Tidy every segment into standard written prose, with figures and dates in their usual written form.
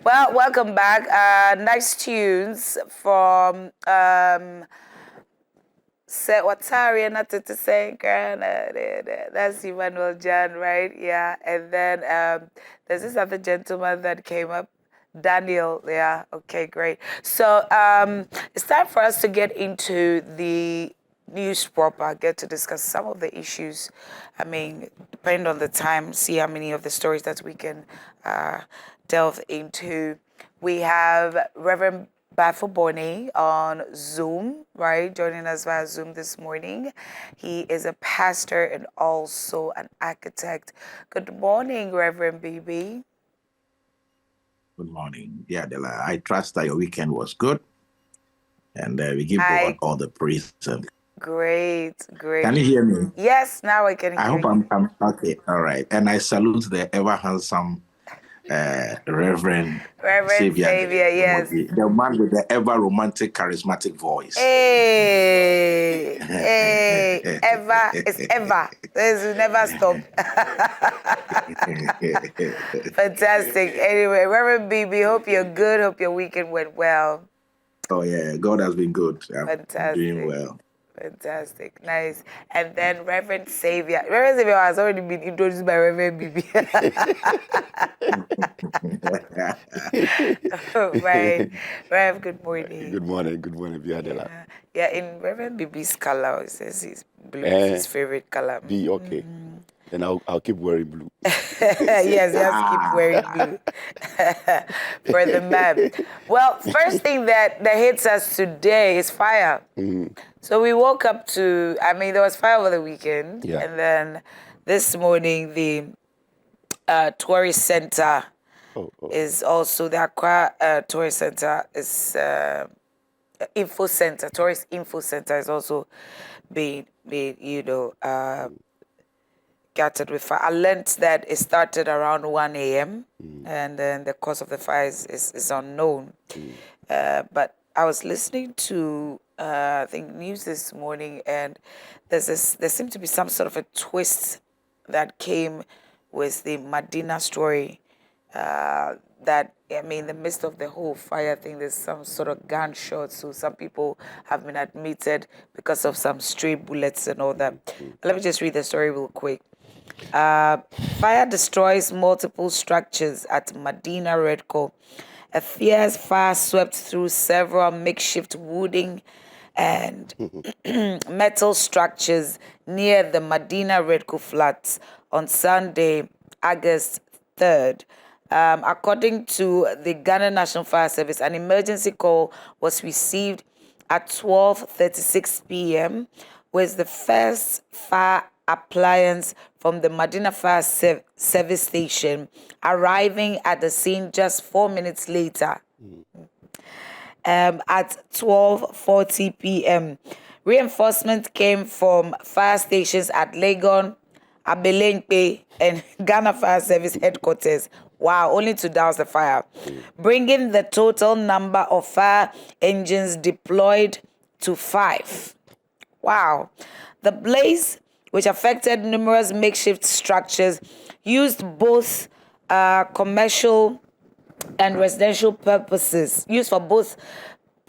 Well, welcome back. Nice tunes from Watari and to say that's Emmanuel Jan, right? Yeah. And then there's this other gentleman that came up. Daniel, yeah, okay, great. So it's time for us to get into the news proper, get to discuss some of the issues. I mean, depending on the time, see how many of the stories that we can delve into. We have Reverend Bafoboni on Zoom, right? Joining us via Zoom this morning. He is a pastor and also an architect. Good morning, Reverend BB. Good morning, Adela. I trust that your weekend was good, and we give God Hi. all the praise. Great. Can you hear me? Yes, now I can I hear hope you. I'm okay. All right, and I salute the ever handsome Reverend Reverend Savior, Savior, yes. the man with the ever romantic, charismatic voice. Hey, ever, it's ever. There's never stop. Fantastic. Anyway, Reverend BB, hope you're good. Hope your weekend went well. Oh yeah, God has been good. I'm doing Fantastic. well. Fantastic. Nice. And then Reverend Savior. Reverend Savior has already been introduced by Reverend BB. Right. Rev, good morning. Good morning, Biadela. Yeah, in Reverend BB's color, it says blue is his favorite color. Be okay. Then I'll keep wearing blue. Yes, he has to keep wearing blue for the man. Well, first thing that hits us today is fire. So we woke up to, there was fire over the weekend. Yeah. And then this morning, the tourist center is also, the Accra tourist center is info center, tourist info center is also being gutted with fire. I learned that it started around 1 a.m. And then the cause of the fire is unknown. But I was listening to I think news this morning, and there seemed to be some sort of a twist that came with the Madina story. That in the midst of the whole fire thing, there's some sort of gunshots. So some people have been admitted because of some stray bullets and all that. Let me just read the story real quick. Fire destroys multiple structures at Madina Redco. A fierce fire swept through several makeshift wooden and metal structures near the Madina Redco flats on Sunday, August 3rd. According to the Ghana National Fire Service, an emergency call was received at 12:36 p.m. with the first fire appliance from the Madina Fire Service Station arriving at the scene just 4 minutes later. At 12:40 p.m. Reinforcement came from fire stations at Legon, Abelenpe, and Ghana Fire Service headquarters. Wow, only to douse the fire, bringing the total number of fire engines deployed to 5. Wow. The blaze, which affected numerous makeshift structures, used both commercial and residential purposes, used for both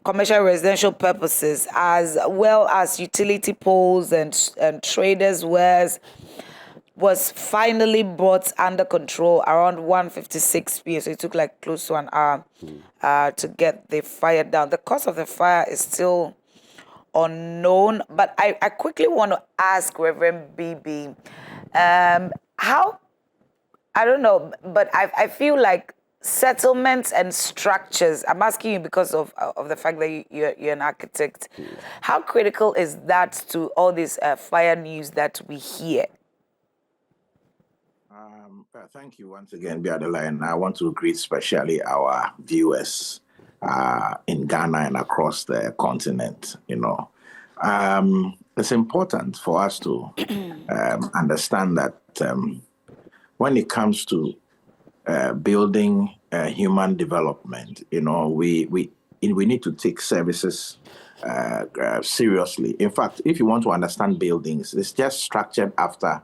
commercial and residential purposes, as well as utility poles and traders' wares, was finally brought under control around 1:56 p.m. So it took like close to an hour to get the fire down. The cause of the fire is still unknown, but I quickly want to ask Reverend BB, how, I don't know, but I feel like settlements and structures, I'm asking you because of the fact that you're an architect, how critical is that to all this fire news that we hear? Thank you once again, Biadela, and I want to greet especially our viewers in Ghana and across the continent. It's important for us to understand that when it comes to building human development, we need to take services seriously. In fact, if you want to understand buildings, it's just structured after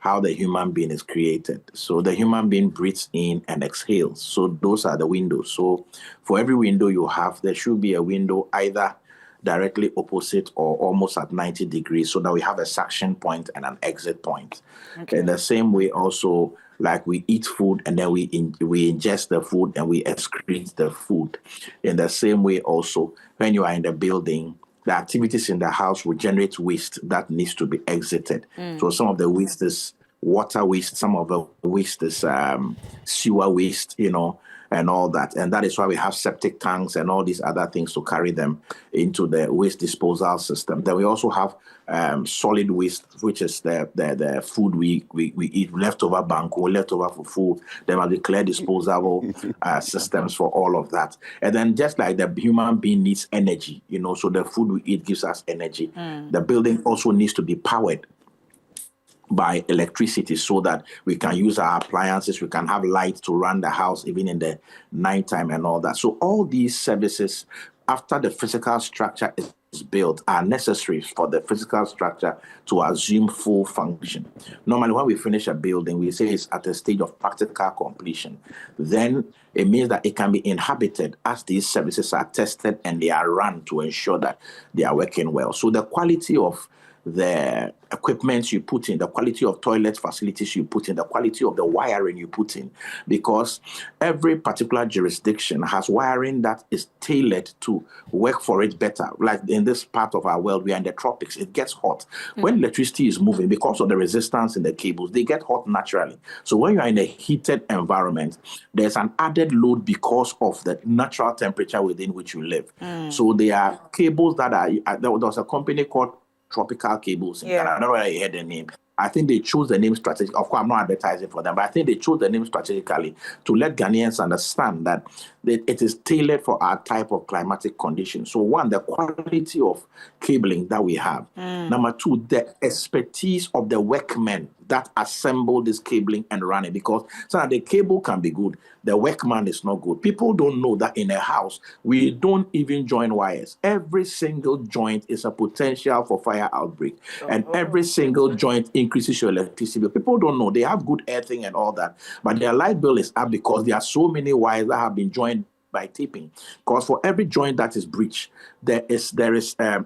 how the human being is created. So the human being breathes in and exhales. So those are the windows. So for every window you have, there should be a window either directly opposite or almost at 90 degrees, so that we have a suction point and an exit point. Okay. In the same way also, like we eat food and then we ingest the food and we excrete the food. In the same way also, when you are in the building, the activities in the house will generate waste that needs to be exited. So some of the waste is water waste, some of the waste is sewer waste, and all that. And that is why we have septic tanks and all these other things to carry them into the waste disposal system. Then we also have solid waste, which is the food we eat, leftover banco, leftover for food. There must be clear disposable systems for all of that. And then just like the human being needs energy, so the food we eat gives us energy. The building also needs to be powered by electricity so that we can use our appliances, we can have light to run the house even in the nighttime and all that. So all these services, after the physical structure is built, are necessary for the physical structure to assume full function. Normally, when we finish a building, we say it's at a stage of practical completion. Then it means that it can be inhabited as these services are tested and they are run to ensure that they are working well. So the quality of the equipment you put in, the quality of toilet facilities you put in, the quality of the wiring you put in, because every particular jurisdiction has wiring that is tailored to work for it better. Like in this part of our world, we are in the tropics, it gets hot. When electricity is moving, because of the resistance in the cables, they get hot naturally. So when you are in a heated environment, there's an added load because of the natural temperature within which you live. So there are cables that there was a company called Tropical Cables in Ghana. I don't know whether you heard the name. I think they chose the name strategically. Of course, I'm not advertising for them, but I think they chose the name strategically to let Ghanaians understand that it is tailored for our type of climatic conditions. So one, the quality of cabling that we have. Number two, the expertise of the workmen that assemble this cabling and run it, because so the cable can be good, the workman is not good. People don't know that in a house, we don't even join wires. Every single joint is a potential for fire outbreak, and every single joint increases your electricity bill. People don't know. They have good earthing and all that, but their light bill is up because there are so many wires that have been joined by taping. Because for every joint that is breached, there is a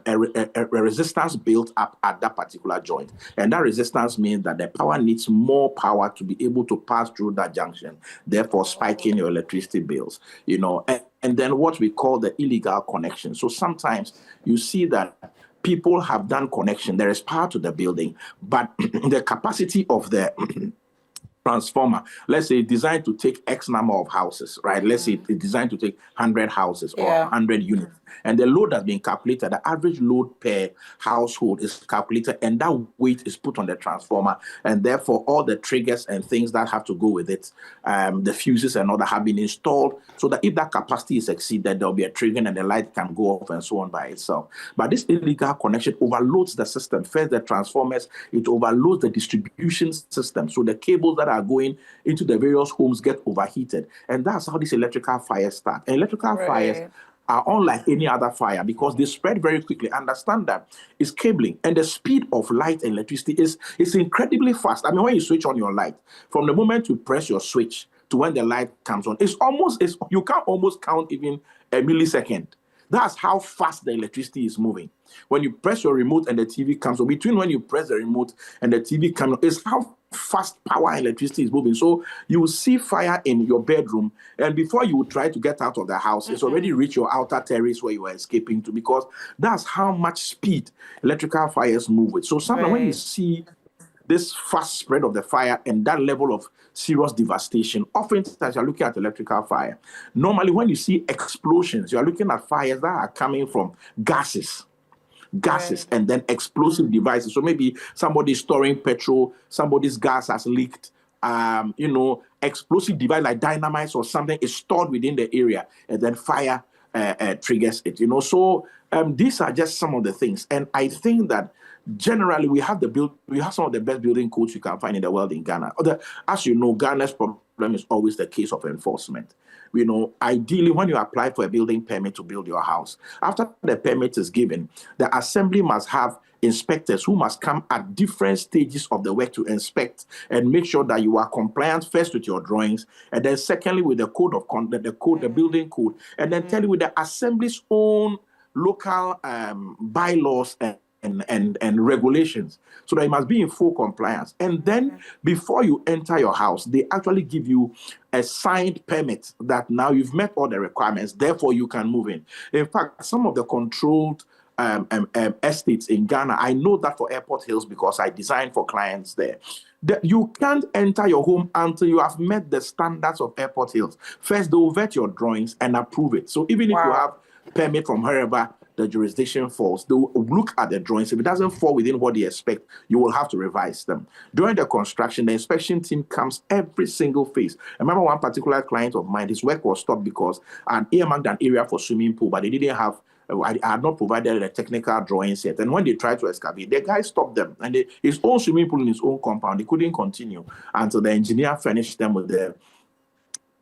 resistance built up at that particular joint, and that resistance means that the power needs more power to be able to pass through that junction, therefore spiking your electricity bills. And then what we call the illegal connection. So sometimes you see that people have done connection, there is power to the building, but the capacity of the transformer, let's say, designed to take X number of houses, right? Let's say it's designed to take 100 houses or 100 units. And the load has been calculated. The average load per household is calculated, and that weight is put on the transformer. And therefore, all the triggers and things that have to go with it, the fuses and all that, have been installed so that if that capacity is exceeded, there'll be a trigger and the light can go off and so on by itself. But this illegal connection overloads the system. First, the transformers, it overloads the distribution system. So the cables that are going into the various homes get overheated. And that's how these electrical fires start. And electrical fires are unlike any other fire because they spread very quickly. Understand that it's cabling, and the speed of light and electricity is incredibly fast. I mean, when you switch on your light, from the moment you press your switch to when the light comes on, you can't almost count even a millisecond. That's how fast the electricity is moving. When you press your remote and the TV comes on, between when you press the remote and the TV comes on, is how fast power and electricity is moving. So you will see fire in your bedroom, and before you would try to get out of the house, it's already reached your outer terrace where you are escaping to, because that's how much speed electrical fires move with. So sometimes when you see this fast spread of the fire and that level of serious devastation, oftentimes you're looking at electrical fire. Normally, when you see explosions, you're looking at fires that are coming from gases, and then explosive devices. So maybe somebody's storing petrol, somebody's gas has leaked, explosive device like dynamite or something is stored within the area, and then fire triggers it. So these are just some of the things, and I think that generally we have some of the best building codes you can find in the world in Ghana. As you know, Ghana's problem is always the case of enforcement. Ideally, when you apply for a building permit to build your house, after the permit is given, the assembly must have inspectors who must come at different stages of the work to inspect and make sure that you are compliant first with your drawings, and then secondly with the code of conduct, the building code, and then tell you with the assembly's own local bylaws and regulations, so that you must be in full compliance. And then before you enter your house, they actually give you a signed permit that now you've met all the requirements, therefore you can move in. In fact, some of the controlled estates in Ghana, I know that for Airport Hills because I designed for clients there, that you can't enter your home until you have met the standards of Airport Hills. First, they will vet your drawings and approve it. So even if you have permit from wherever the jurisdiction falls, they will look at the drawings. If it doesn't fall within what they expect, you will have to revise them. During the construction, the inspection team comes every single phase. I remember one particular client of mine, his work was stopped because an earmarked an area for swimming pool, but they didn't have, I had not provided the technical drawings yet. And when they tried to excavate, the guy stopped them. And his own swimming pool in his own compound, they couldn't continue until the engineer furnished them with the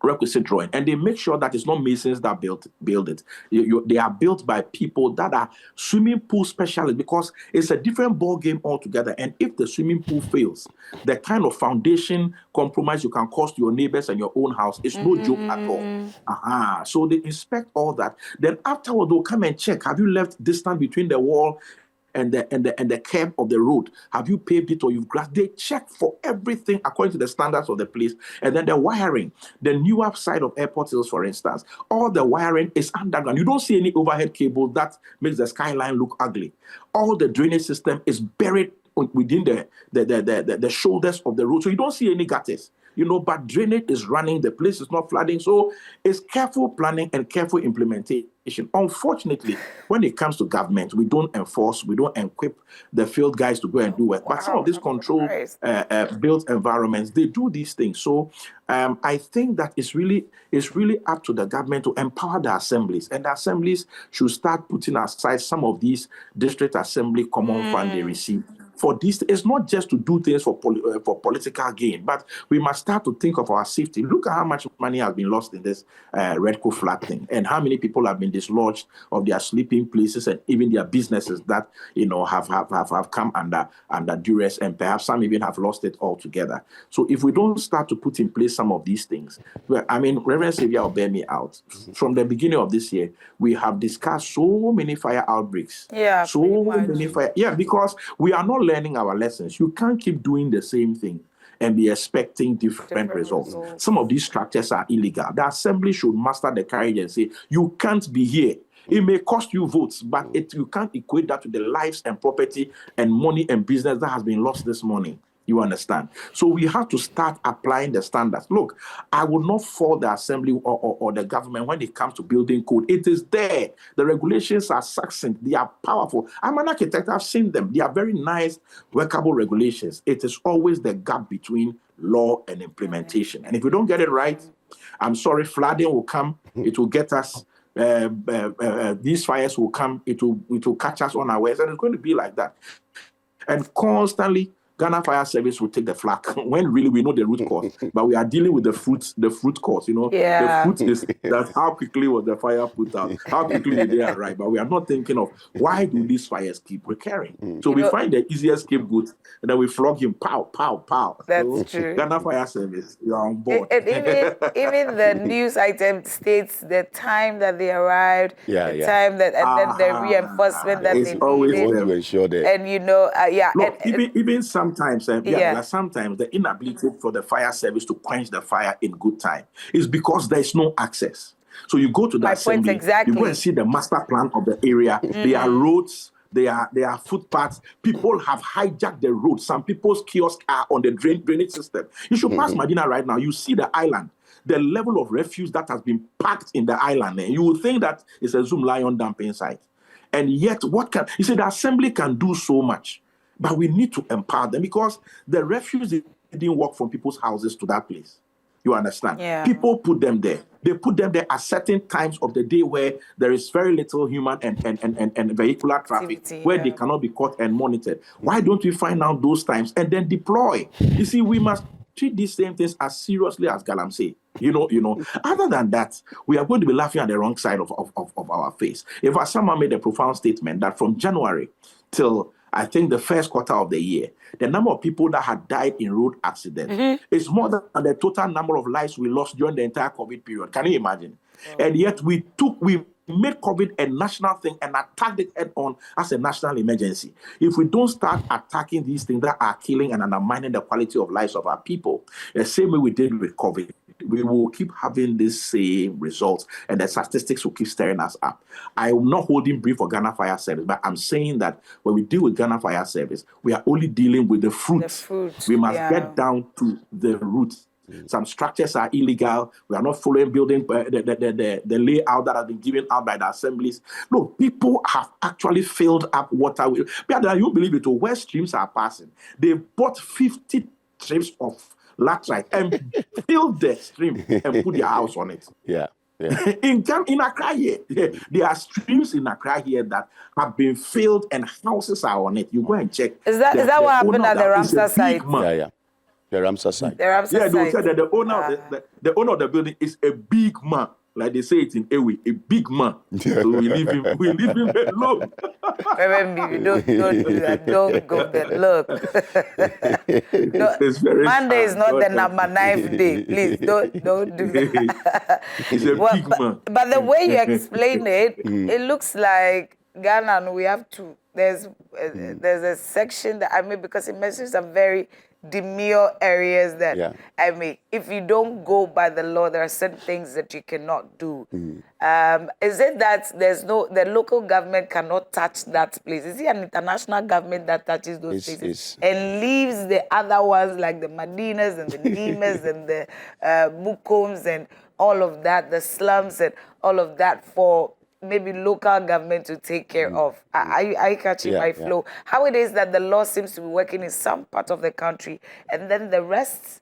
requisite drawing, and they make sure that it's not masons that build it. They are built by people that are swimming pool specialists, because it's a different ball game altogether. And if the swimming pool fails, the kind of foundation compromise you can cause to your neighbors and your own house is no joke at all. So they inspect all that. Then afterward, they'll come and check: have you left distance between the wall and the curb of the road? Have you paved it or you've grassed? They check for everything according to the standards of the place. And then the wiring, the newer side of Airport Hills, for instance, all the wiring is underground. You don't see any overhead cable that makes the skyline look ugly. All the drainage system is buried within the shoulders of the road, so you don't see any gutters. But drainage is running, the place is not flooding. So it's careful planning and careful implementation. Unfortunately, when it comes to government, we don't enforce, we don't equip the field guys to go and do work. But some of these controlled built environments, they do these things. So I think that it's really up to the government to empower the assemblies, and the assemblies should start putting aside some of these district assembly common fund they receive. For this, it's not just to do things for political gain, but we must start to think of our safety. Look at how much money has been lost in this Redco flat thing, and how many people have been dislodged of their sleeping places and even their businesses that have come under duress, and perhaps some even have lost it altogether. So if we don't start to put in place some of these things, Reverend Xavier will bear me out. From the beginning of this year, we have discussed so many fire outbreaks. Because we are not learning our lessons. You can't keep doing the same thing and be expecting different results. Some of these structures are illegal. The assembly should muster the courage and say, you can't be here. It may cost you votes, but you can't equate that to the lives and property and money and business that has been lost this morning. You understand? So we have to start applying the standards. Look, I will not fault the assembly or the government when it comes to building code. It is there. The regulations are succinct. They are powerful. I'm an architect. I've seen them. They are very nice, workable regulations. It is always the gap between law and implementation. And if we don't get it right, I'm sorry, flooding will come. It will get us. These fires will come. It will catch us unawares. And it's going to be like that. And constantly, Ghana Fire Service will take the flak when really we know the root cause, but we are dealing with the fruit cause. The fruit is that how quickly was the fire put out, how quickly did they arrive, but we are not thinking of why do these fires keep recurring. So we find the easiest scapegoat and then we flog him, pow, pow, pow. That's true. Ghana Fire Service, you're on board. Even the news item states the time that they arrived, time that, and then the reinforcement that they needed. To ensure that. And Look, even sometimes, sometimes the inability for the fire service to quench the fire in good time is because there is no access. So you go to the assembly, you go and see the master plan of the area. There are roads, there are footpaths. People have hijacked the road. Some people's kiosks are on the drainage system. You should pass Madina right now. You see the island. The level of refuse that has been packed in the island. And you would think that it's a Zoom lion dumping site. And yet, the assembly can do so much. But we need to empower them, because the refuse didn't walk from people's houses to that place. You understand? Yeah. People put them there. They put them there at certain times of the day where there is very little human and vehicular traffic, where they cannot be caught and monitored. Why don't we find out those times and then deploy? You see, we must treat these same things as seriously as Galamsey. Other than that, we are going to be laughing at the wrong side of our face. If someone made a profound statement that from January till I think the first quarter of the year, the number of people that had died in road accidents is more than the total number of lives we lost during the entire COVID period. Can you imagine? And yet we made COVID a national thing and attacked it head on as a national emergency. If we don't start attacking these things that are killing and undermining the quality of lives of our people, the same way we did with COVID, we will keep having the same results, and the statistics will keep stirring us up. I'm not holding brief for Ghana Fire Service, but I'm saying that when we deal with Ghana Fire Service, we are only dealing with the fruits. We must get down to the roots. Some structures are illegal. We are not following building the layout that has been given out by the assemblies. Look, people have actually filled up water. You believe it, where streams are passing. They bought 50 strips of latrite and filled the stream and put their house on it. Yeah. In Accra here, there are streams in Accra here that have been filled and houses are on it. You go and check. Is that what happened at the Ramsar site? Yeah. The Ramsar site. They said that the owner of the building is a big man. Like they say it in Ewe, a big man. So we leave him alone. Don't do that. Don't go there. Look. Monday is not the number 9th day. Please don't do that. He's a big man. But the way you explain it, it looks like Ghana, and we have to. There's a section that because it mentions some very demure areas that if you don't go by the law, there are certain things that you cannot do. Is it that the local government cannot touch that place? Is it an international government that touches those places and leaves the other ones like the Madinas and the Nimas and the Mukoms and all of that, the slums and all of that for maybe local government to take care of? Are you catching my flow? How it is that the law seems to be working in some part of the country and then the rest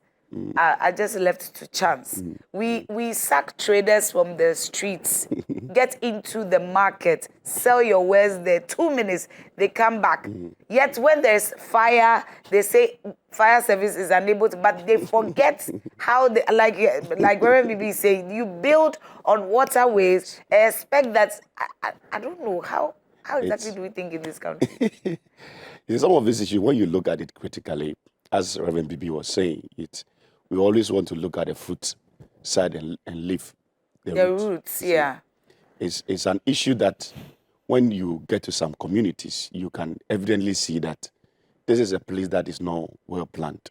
are just left to chance. We sack traders from the streets, get into the market, sell your wares there, 2 minutes, they come back. Yet when there's fire, they say fire service is unable to, but they forget how they, like Reverend Bibi is saying, you build on waterways, expect that, I don't know, how exactly do we think in this country? In some of these issues, when you look at it critically, as Reverend Bibi was saying, we always want to look at the fruit side and leave the roots. It's an issue that when you get to some communities, you can evidently see that this is a place that is not well planned.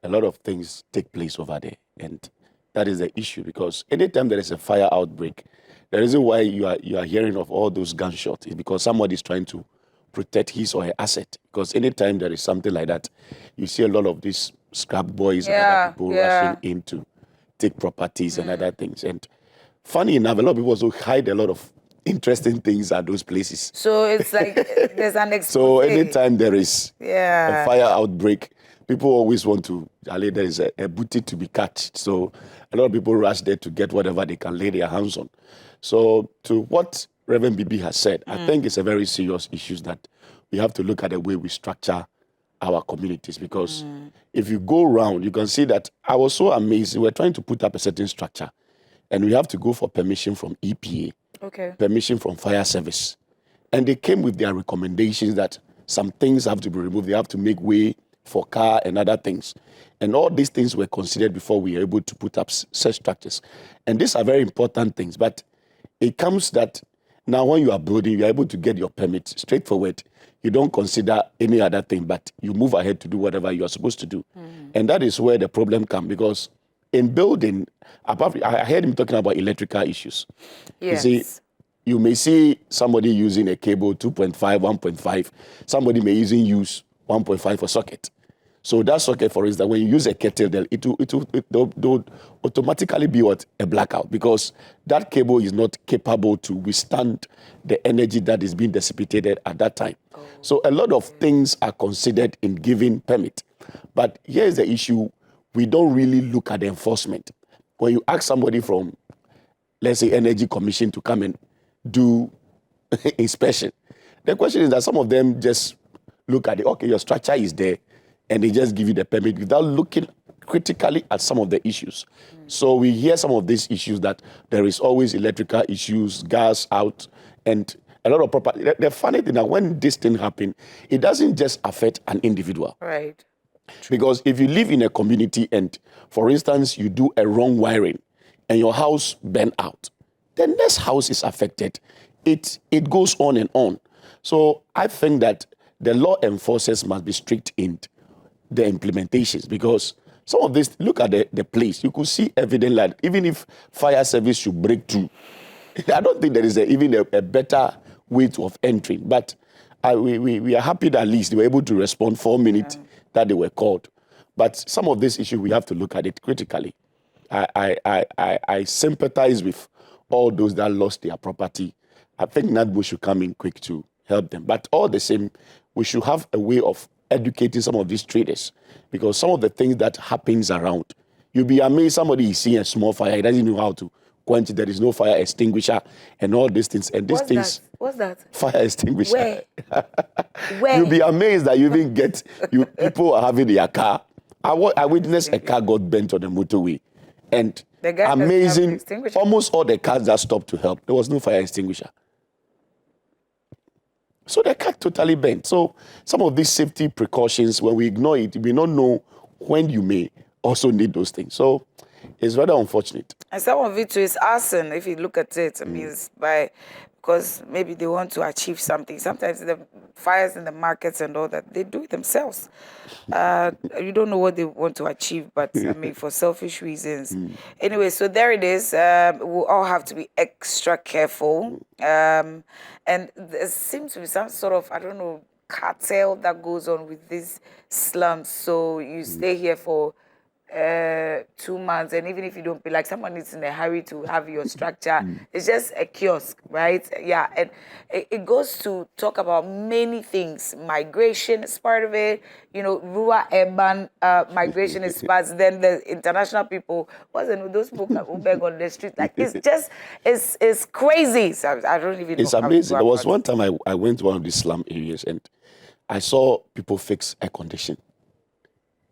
A lot of things take place over there, and that is the issue, because anytime there is a fire outbreak, the reason why you are hearing of all those gunshots is because somebody is trying to protect his or her asset. Because anytime there is something like that, you see a lot of these scrap boys and other people rushing in to take properties and other things. And funny enough, a lot of people also hide a lot of interesting things at those places. So it's like there's an expose. So anytime there is a fire outbreak, people always want to, there is a booty to be cut. So a lot of people rush there to get whatever they can lay their hands on. So to what Reverend Bibi has said, I think it's a very serious issue that we have to look at the way we structure our communities, because if you go around, you can see that I was so amazed. We're trying to put up a certain structure, and we have to go for permission from EPA, permission from fire service. And they came with their recommendations that some things have to be removed. They have to make way for car and other things. And all these things were considered before we were able to put up such structures. And these are very important things, but it comes that now when you are building, you are able to get your permit straightforward. You don't consider any other thing, but you move ahead to do whatever you are supposed to do. And that is where the problem comes, because in building, I heard him talking about electrical issues. Yes. You see, you may see somebody using a cable 2.5, 1.5. Somebody may use 1.5 for socket. So that socket, for instance, when you use a kettle, it will automatically be a blackout, because that cable is not capable to withstand the energy that is being dissipated at that time. So a lot of things are considered in giving permit. But here's the issue. We don't really look at the enforcement. When you ask somebody from, let's say, Energy Commission to come and do inspection, the question is that some of them just look at it, okay, your structure is there, and they just give you the permit without looking critically at some of the issues. So we hear some of these issues that there is always electrical issues, gas out, and a lot of property. The funny thing that when this thing happens, it doesn't just affect an individual. Right. Because if you live in a community and, for instance, you do a wrong wiring and your house burn out, the next house is affected. It goes on and on. So I think that the law enforcers must be strict in the implementations, because some of this, look at the place, you could see evidence that even if fire service should break through, I don't think there is even a better way of entering. But we are happy that at least they were able to respond 4 minutes that they were called. But some of this issue, we have to look at it critically. I sympathize with all those that lost their property. I think NADBO should come in quick to help them. But all the same, we should have a way of educating some of these traders, because some of the things that happens around, you'll be amazed. Somebody is seeing a small fire, he doesn't know how to quench it. There is no fire extinguisher and all these things. And these What's that? Fire extinguisher. Where? Where? You'll be amazed that you even get, people are having their car. I witnessed a car got bent on the motorway. And The guy doesn't have an amazing, extinguisher. almost all the cars that stopped to help, there was no fire extinguisher. So the car totally bent. So some of these safety precautions, when we ignore it, we don't know when you may also need those things. So it's rather unfortunate. And some of it too is arson, if you look at it. I mean, it's because maybe they want to achieve something. Sometimes the fires in the markets and all that, they do it themselves. You don't know what they want to achieve, but I mean, for selfish reasons. Anyway, so there it is. We'll all have to be extra careful. And there seems to be some sort of, I don't know, cartel that goes on with these slums. So you stay here for 2 months, and even if you don't pay, like someone is in a hurry to have your structure, it's just a kiosk, right? Yeah, and it goes to talk about many things. Migration is part of it, rural urban migration is part. Then the international people, those people who beg on the street, like it's crazy. So I don't even know. It's amazing. There was one time I went to one of these slum areas and I saw people fix air conditioning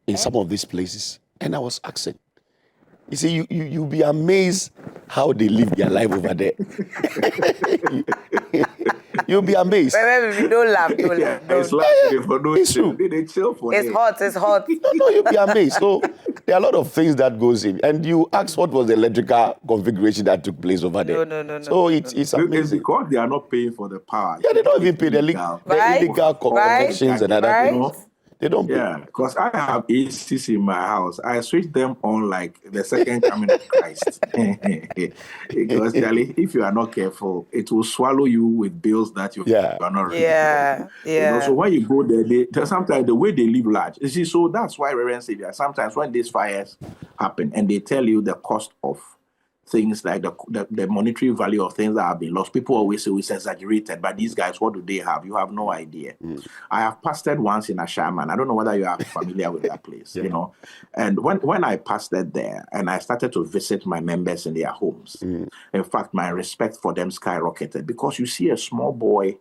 in some of these places. And I was asking, you see, you'll be amazed how they live their life over there. You'll be amazed. Wait, don't laugh. It's true. They chill for It's hot. No, you'll be amazed. So there are a lot of things that goes in. And you ask what was the electrical configuration that took place over there. No. So it's amazing. It's because they are not paying for the power. Yeah, they don't even pay the illegal connections and other things. They don't pay. Yeah, because I have ACs in my house. I switch them on like the second coming of Christ. Because Charlie, if you are not careful, it will swallow you with bills that you are not ready for. Yeah. So when you go there, sometimes the way they live large. You see, so that's why Reverend Savior, sometimes when these fires happen and they tell you the cost of things like the monetary value of things that have been lost. People always say it's exaggerated, but these guys, what do they have? You have no idea. I have pastored once in Ashaman. I don't know whether you are familiar with that place, And when I pastored there and I started to visit my members in their homes, in fact, my respect for them skyrocketed, because you see a small boy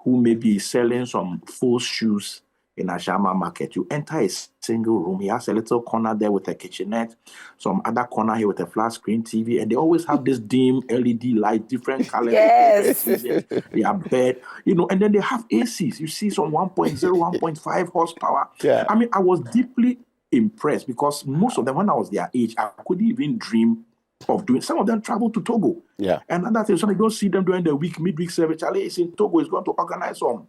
who may be selling some full shoes in Ashama market. You enter a single room. He has a little corner there with a kitchenette, some other corner here with a flat screen TV, and they always have this dim LED light, different colors. Yes. They have bed, and then they have ACs. You see some 1.0, 1.5 horsepower. Yeah. I mean, I was deeply impressed because most of them, when I was their age, I couldn't even dream of doing. Some of them travel to Togo. Yeah. And another thing, some you don't see them during the midweek service. Charlie is in Togo, is going to organize some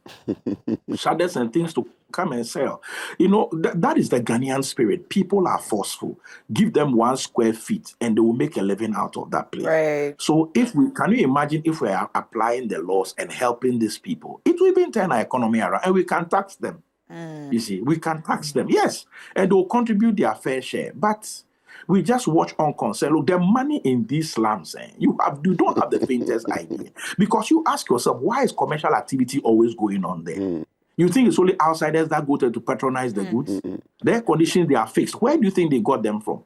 shadows and things to come and sell. That is the Ghanaian spirit. People are forceful. Give them 1 square feet and they will make a living out of that place. Right. So can you imagine if we are applying the laws and helping these people? It will even turn our economy around and we can tax them. You see, we can tax them. Yes. And they will contribute their fair share. But we just watch on concern. Look, the money in these slums, you don't have the faintest idea. Because you ask yourself, why is commercial activity always going on there? You think it's only outsiders that go there to patronize the goods? The air conditioning, they are fixed. Where do you think they got them from?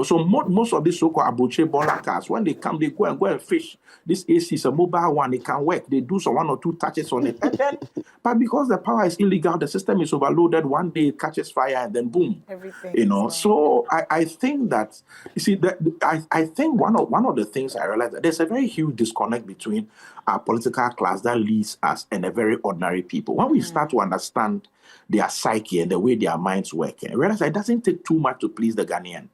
So most of these so-called Abuche Bola cars, when they come, they go and fish. This AC is a mobile one, it can work. They do some 1 or 2 touches on it. And then, but because the power is illegal, the system is overloaded, one day it catches fire and then boom. Everything. So I think that, you see, that I think one of the things I realized that there's a very huge disconnect between our political class that leads us and a very ordinary people. When we start to understand their psyche and the way their minds work, and realize it doesn't take too much to please the Ghanaian.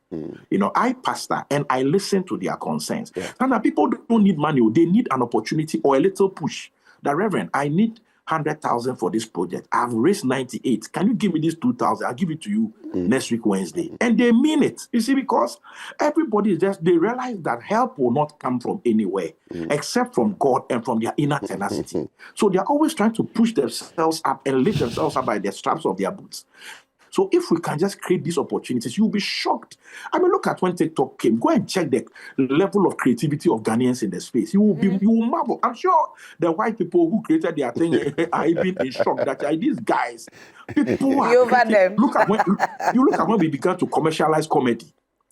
I pastor and I listen to their concerns. And people don't need money; they need an opportunity or a little push. The Reverend, I need 100,000 for this project. I've raised 98. Can you give me this 2,000? I'll give it to you next week Wednesday. And they mean it. You see, because everybody they realize that help will not come from anywhere except from God and from their inner tenacity. So they're always trying to push themselves up and lift themselves up by the straps of their boots. So if we can just create these opportunities, you'll be shocked. I mean, look at when TikTok came. Go and check the level of creativity of Ghanaians in the space. You will marvel. I'm sure the white people who created their thing are even in shock that these guys, people are over them. Look at when we began to commercialize comedy.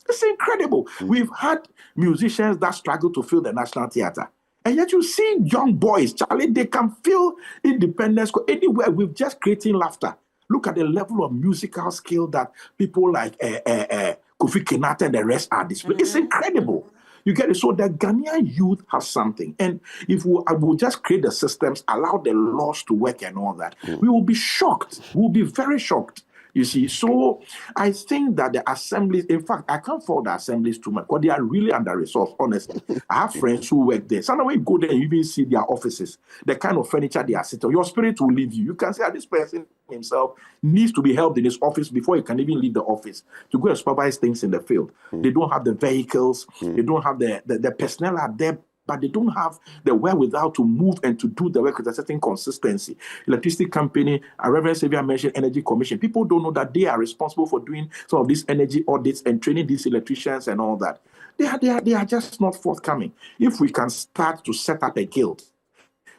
It's incredible. We've had musicians that struggle to fill the National Theatre. And yet you see young boys, Charlie, they can feel independence anywhere with just creating laughter. Look at the level of musical skill that people like Kofi Kenata and the rest are displaying. It's incredible. You get it? So the Ghanaian youth has something. And if I will just create the systems, allow the laws to work and all that, we will be shocked. We will be very shocked. You see, so I think that the assemblies, in fact, I can't fault the assemblies too much because they are really under-resourced, honestly. I have friends who work there. Sometimes when you go there, you even see their offices, the kind of furniture they are sitting on. Your spirit will leave you. You can say that this person himself needs to be helped in his office before he can even leave the office to go and supervise things in the field. They don't have the vehicles. They don't have the personnel are there, but they don't have the wherewithal to move and to do the work with a certain consistency. Electricity company, Reverend Xavier mentioned Energy Commission. People don't know that they are responsible for doing some of these energy audits and training these electricians and all that. They are just not forthcoming. If we can start to set up a guild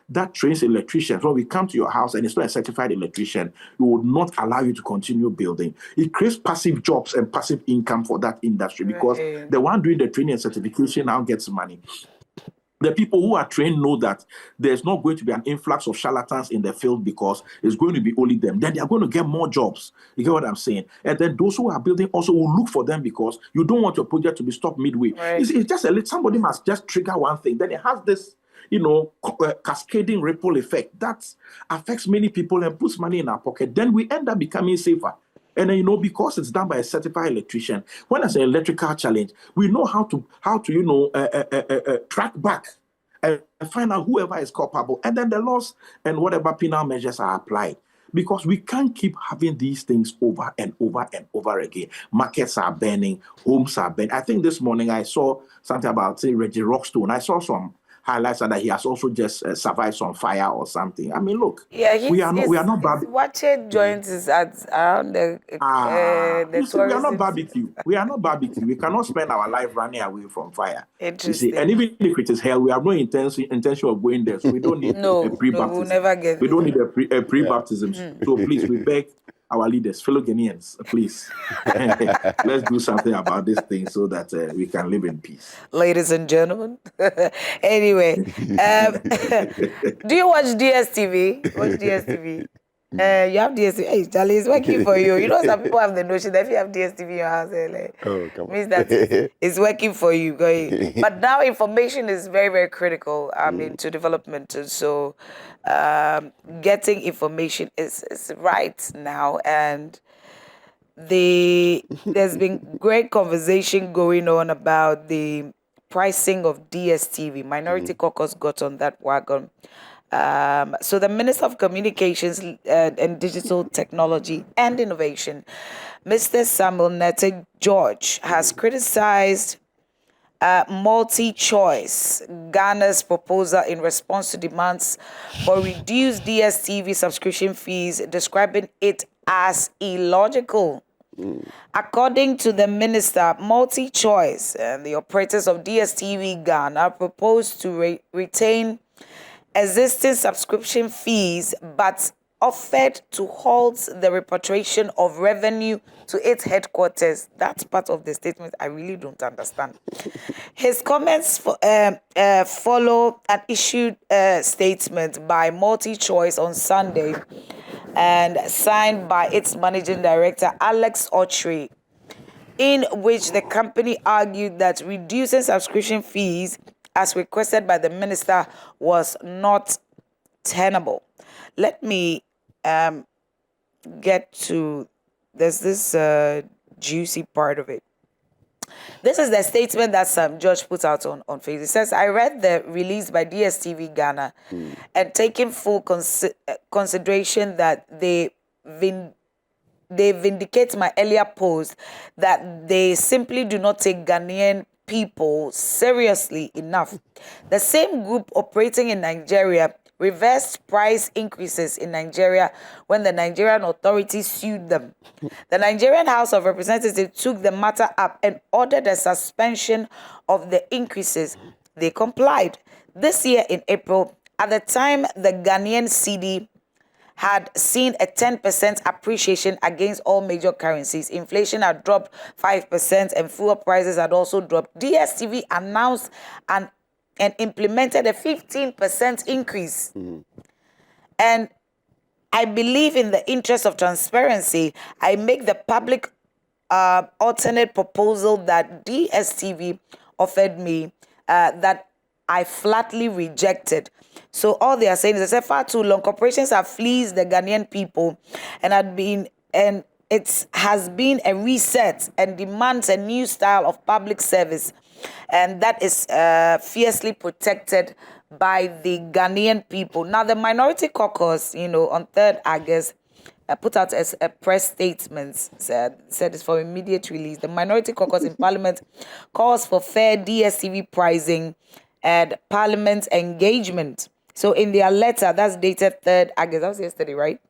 that trains electricians, when we come to your house and it's not a certified electrician, we would not allow you to continue building. It creates passive jobs and passive income for that industry because the one doing the training and certification now gets money. The people who are trained know that there's not going to be an influx of charlatans in the field because it's going to be only them. Then they are going to get more jobs. You get what I'm saying? And then those who are building also will look for them because you don't want your project to be stopped midway. Right. It's just somebody must just trigger one thing. Then it has this, cascading ripple effect that affects many people and puts money in our pocket. Then we end up becoming safer. And then, because it's done by a certified electrician, when there's an electrical challenge, we know how to track back and find out whoever is culpable. And then the laws and whatever penal measures are applied. Because we can't keep having these things over and over and over again. Markets are burning, homes are burning. I think this morning I saw something about, say, Reggie Rockstone. I saw some highlights that he has also just survived some fire or something. I mean, look, we are not bad. Watching joints is at around the see, we are not barbecue. We are not barbecue. We cannot spend our life running away from fire. Interesting. You see, and even if it is hell, we have no intention of going there. So we don't need a pre-baptism. We'll never get we don't need a pre-baptism. So please, we beg our leaders, fellow Ghanaians, please, let's do something about this thing so that we can live in peace. Ladies and gentlemen. Anyway, do you watch DSTV? Watch DSTV. You have DSTV. Hey, Charlie, it's working for you. You know, some people have the notion that if you have DSTV in your house, means that it's working for you. But now information is very, very critical, to development. So getting information is right now. And there's been great conversation going on about the pricing of DSTV. Minority Caucus got on that wagon. So the Minister of Communications and Digital Technology and Innovation, Mr. Samuel Nete George, has criticized Multi-Choice, Ghana's proposal in response to demands for reduced DSTV subscription fees, describing it as illogical. According to the minister, Multi-Choice and the operators of DSTV Ghana proposed to retain existing subscription fees, but offered to halt the repatriation of revenue to its headquarters. That's part of the statement I really don't understand. His comments follow an issued statement by MultiChoice on Sunday and signed by its managing director, Alex Autry, in which the company argued that reducing subscription fees as requested by the minister was not tenable. Let me get to this juicy part of it. This is the statement that Sam George put out on Facebook. It says, I read the release by DSTV Ghana and taking full consideration that they vindicate my earlier post that they simply do not take Ghanaian people seriously enough. The same group operating in Nigeria reversed price increases in Nigeria when the Nigerian authorities sued them. The Nigerian House of Representatives took the matter up and ordered a suspension of the increases. They complied. This year in April, at the time the Ghanaian cedi had seen a 10% appreciation against all major currencies. Inflation had dropped 5% and fuel prices had also dropped. DSTV announced and implemented a 15% increase. And I believe in the interest of transparency, I make the public alternate proposal that DSTV offered me that I flatly rejected. So all they are saying is, they say, far too long, corporations have fleeced the Ghanaian people and it has been a reset and demands a new style of public service. And that is fiercely protected by the Ghanaian people. Now, the Minority Caucus, on 3rd August, put out a press statement, said it's for immediate release. The Minority Caucus in Parliament calls for fair DSTV pricing and Parliament engagement. So in their letter, that's dated 3rd August, that was yesterday, right?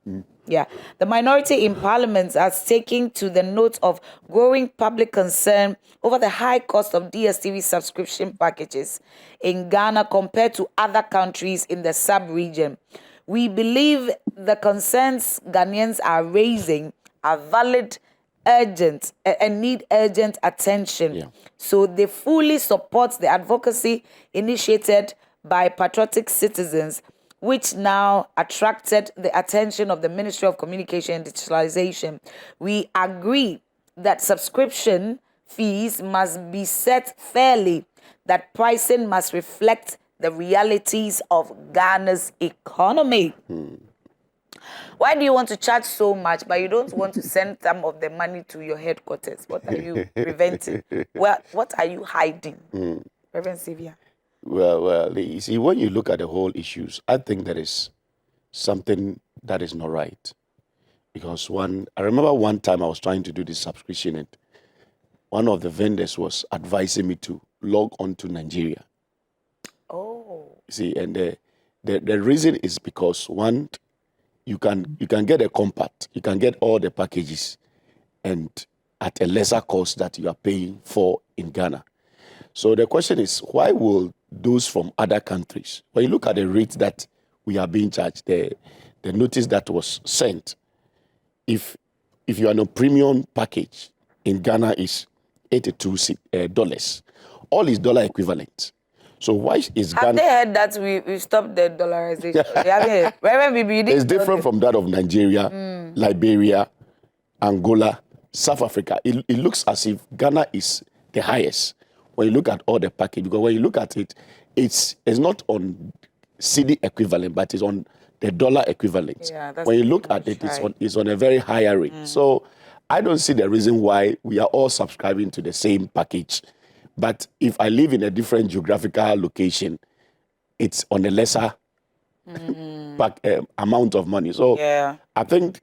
Yeah. The minority in Parliament has taken to the note of growing public concern over the high cost of DSTV subscription packages in Ghana compared to other countries in the sub-region. We believe the concerns Ghanaians are raising are valid, urgent, and need urgent attention. Yeah. So they fully support the advocacy initiated by patriotic citizens, which now attracted the attention of the Ministry of Communication and Digitalization. We agree that subscription fees must be set fairly, that pricing must reflect the realities of Ghana's economy. Why do you want to charge so much, but you don't want to send some of the money to your headquarters? What are you preventing? Well, what are you hiding, Reverend Sylvia? Well, you see, when you look at the whole issues, I think there is something that is not right. Because I remember one time I was trying to do this subscription and one of the vendors was advising me to log on to Nigeria. Oh. See, and the reason is because one, you can get a compact, you can get all the packages and at a lesser cost that you are paying for in Ghana. So the question is, why will those from other countries, when you look at the rate that we are being charged, the notice that was sent, if you are on a premium package in Ghana is $82, all is dollar equivalent. So why is Ghana... Have they heard that we stopped the dollarization? They haven't heard. It's different from that of Nigeria, Liberia, Angola, South Africa. It looks as if Ghana is the highest when you look at all the package, because when you look at it, it's not on cedi equivalent, but it's on the dollar equivalent. Yeah, that's when you look at it, it's on a very higher rate. So I don't see the reason why we are all subscribing to the same package. But if I live in a different geographical location, it's on a lesser amount of money. So yeah. I think